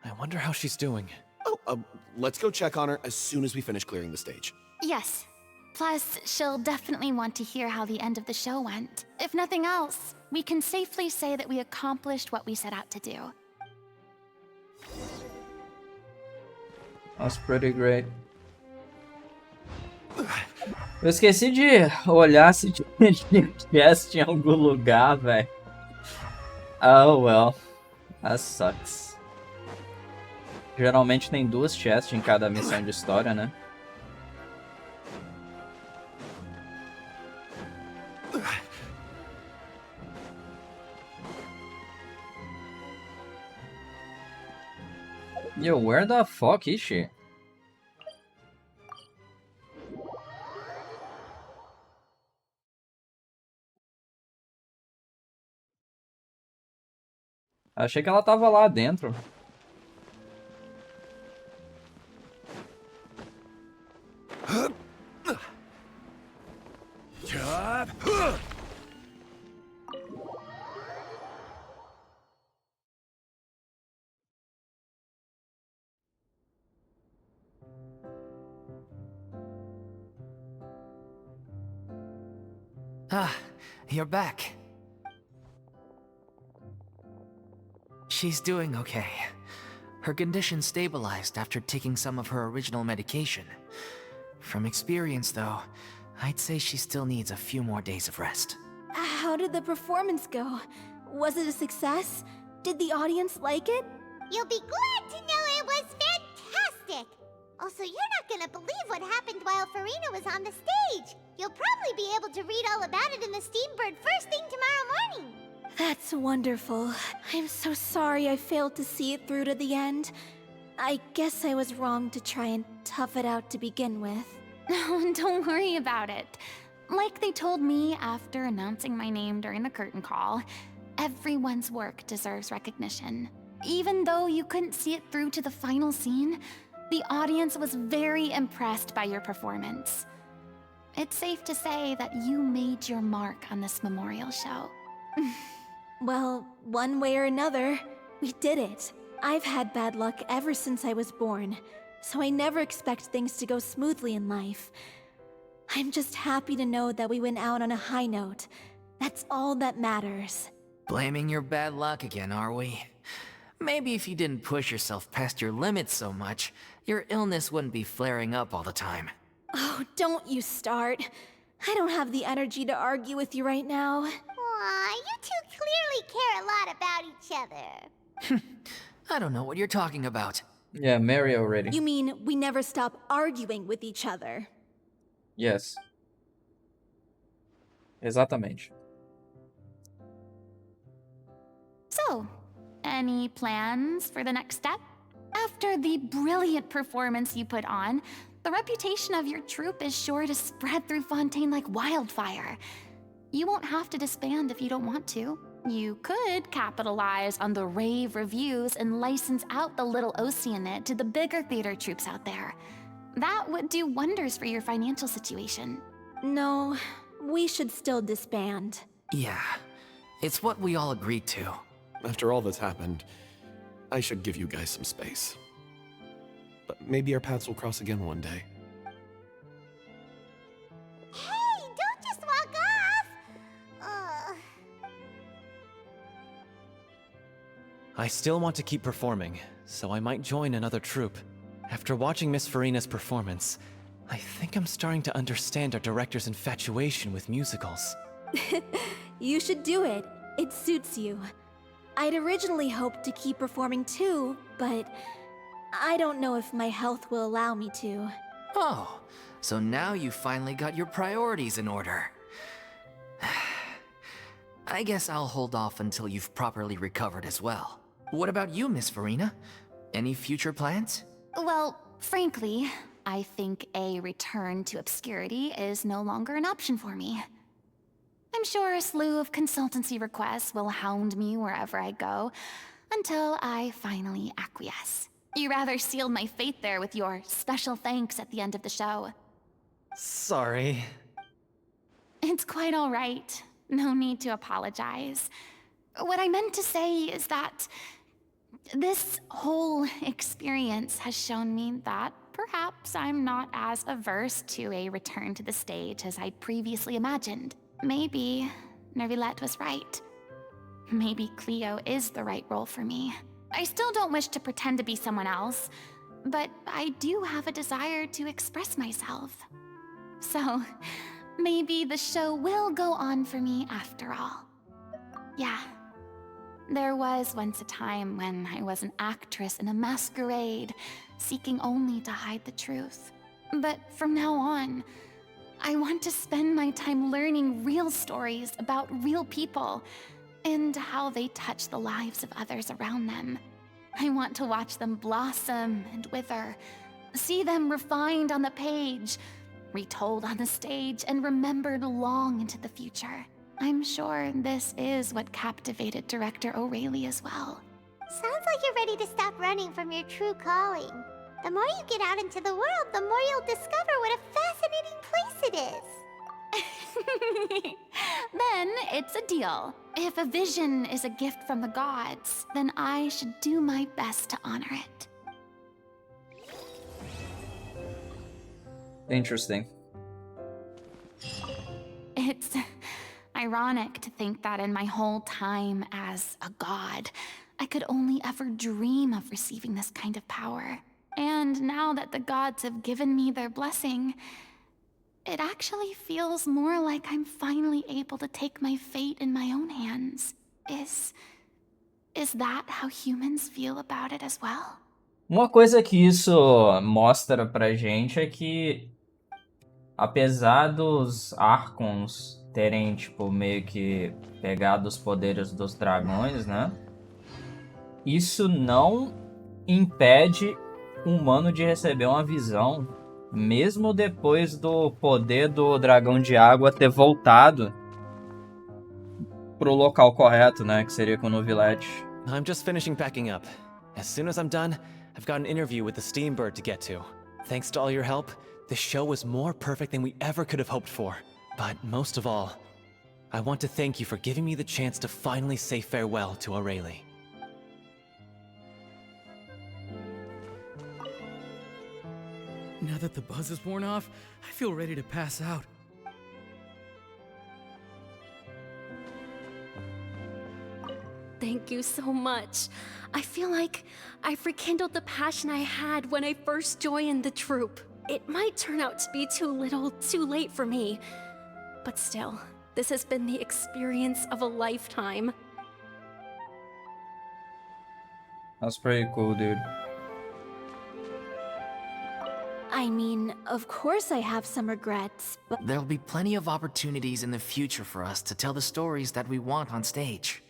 I wonder how she's doing. Oh, let's go check on her as soon as we finish clearing the stage. Yes. Plus, she'll definitely want to hear how the end of the show went. If nothing else, we can safely say that we accomplished what we set out to do. That's pretty great. Eu esqueci de olhar se tinha chest em algum lugar, velho. Oh, well. That sucks. Geralmente tem 2 chests em cada missão de história, né? Yo, where the fuck is she? Achei que ela tava lá dentro. Ah, you're back. She's doing okay. Her condition stabilized after taking some of her original medication. From experience, though, I'd say she still needs a few more days of rest. How did the performance go? Was it a success? Did the audience like it? You'll be glad to know it was fantastic! Also, you're not gonna believe what happened while Furina was on the stage! You'll probably be able to read all about it in the Steambird first thing tomorrow morning! That's wonderful. I'm so sorry I failed to see it through to the end. I guess I was wrong to try and tough it out to begin with. No, don't worry about it. Like they told me after announcing my name during the curtain call, everyone's work deserves recognition. Even though you couldn't see it through to the final scene, the audience was very impressed by your performance. It's safe to say that you made your mark on this memorial show. Well, one way or another, we did it. I've had bad luck ever since I was born, so I never expect things to go smoothly in life. I'm just happy to know that we went out on a high note. That's all that matters. Blaming your bad luck again, are we? Maybe if you didn't push yourself past your limits so much, your illness wouldn't be flaring up all the time. Oh, don't you start. I don't have the energy to argue with you right now. Aw, you two clearly care a lot about each other. I don't know what you're talking about. Yeah, marry already. You mean we never stop arguing with each other? Yes. Exatamente. So, any plans for the next step? After the brilliant performance you put on, the reputation of your troupe is sure to spread through Fontaine like wildfire. You won't have to disband if you don't want to. You could capitalize on the rave reviews and license out the Little Oceanid to the bigger theater troupes out there. That would do wonders for your financial situation. No, we should still disband. Yeah, it's what we all agreed to. After all that's happened, I should give you guys some space. But maybe our paths will cross again one day. Hey, don't just walk off! I still want to keep performing, so I might join another troupe. After watching Miss Furina's performance, I think I'm starting to understand our director's infatuation with musicals. You should do it. It suits you. I'd originally hoped to keep performing too, but I don't know if my health will allow me to. Oh, so now you finally got your priorities in order. I guess I'll hold off until you've properly recovered as well. What about you, Miss Furina? Any future plans? Well, frankly, I think a return to obscurity is no longer an option for me. I'm sure a slew of consultancy requests will hound me wherever I go, until I finally acquiesce. You rather sealed my fate there with your special thanks at the end of the show. Sorry. It's quite all right. No need to apologize. What I meant to say is that this whole experience has shown me that perhaps I'm not as averse to a return to the stage as I'd previously imagined. Maybe Nervilette was right. Maybe Cleo is the right role for me. I still don't wish to pretend to be someone else, but I do have a desire to express myself. So, maybe the show will go on for me after all. Yeah. There was once a time when I was an actress in a masquerade, seeking only to hide the truth. But from now on, I want to spend my time learning real stories about real people and how they touch the lives of others around them. I want to watch them blossom and wither, see them refined on the page, retold on the stage, and remembered long into the future. I'm sure this is what captivated director O'Reilly as well. Sounds like you're ready to stop running from your true calling. The more you get out into the world, the more you'll discover what a fascinating place it is. Then it's a deal. If a vision is a gift from the gods, then I should do my best to honor it. Interesting. It's Ironic to think that in my whole time as a god, I could only ever dream of receiving this kind of power. And now that the gods have given me their blessing, it actually feels more like I'm finally able to take my fate in my own hands. Is that how humans feel about it as well? Uma coisa que isso mostra pra gente é que, apesar dos Archons terem, tipo, meio que pegado os poderes dos dragões, né? Isso não impede o humano de receber uma visão, mesmo depois do poder do dragão de água ter voltado pro local correto, né? Que seria com o Novilete. I'm just finishing packing up. As soon as I'm done, I've got an interview with the Steambird to get to. Thanks to all your help, this show was more perfect than we ever could have hoped for. But most of all, I want to thank you for giving me the chance to finally say farewell to Aurelie. Now that the buzz is worn off, I feel ready to pass out. Thank you so much. I feel like I've rekindled the passion I had when I first joined the troupe. It might turn out to be too little, too late for me. But still, this has been the experience of a lifetime. That's pretty cool, dude. I mean, of course I have some regrets, but There'll be plenty of opportunities in the future for us to tell the stories that we want on stage.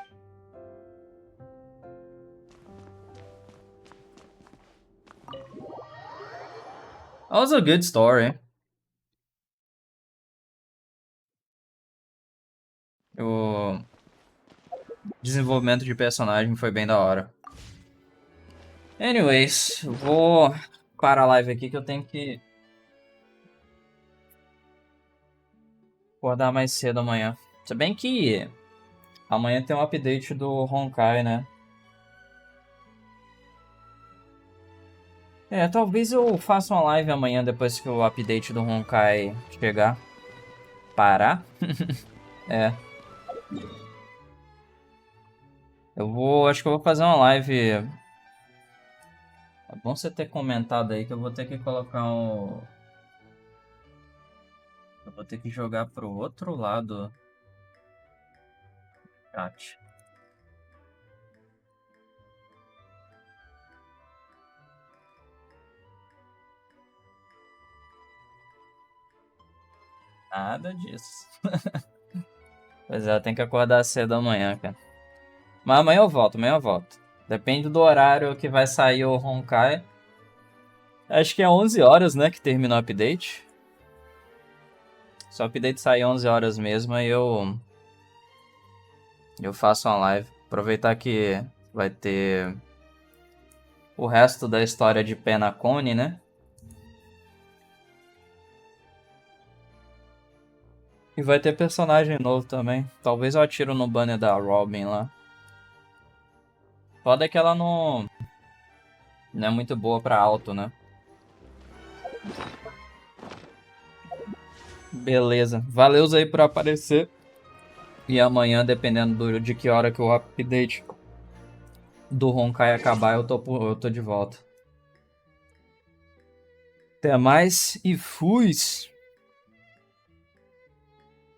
That was a good story. O desenvolvimento de personagem foi bem da hora. Anyways, vou parar a live aqui que eu tenho que acordar mais cedo amanhã. Se bem que amanhã tem um update do Honkai, né? Talvez eu faça uma live amanhã depois que o update do Honkai chegar. Parar? Acho que eu vou fazer uma live. É bom você ter comentado aí que eu vou ter que colocar um. Eu vou ter que jogar pro outro lado. Chat. Nada disso. Pois é, tem que acordar cedo amanhã, cara. Mas amanhã eu volto, Depende do horário que vai sair o Honkai. Acho que é 11 horas, né, que termina o update. Se o update sair 11 horas mesmo, aí eu faço uma live. Aproveitar que vai ter o resto da história de Penacone, né? E vai ter personagem novo também. Talvez eu atiro no banner da Robin lá. Foda é que ela não é muito boa pra alto, né? Beleza. Valeu aí por aparecer. E amanhã, dependendo de que hora que o update do Honkai acabar, eu tô de volta. Até mais e fui!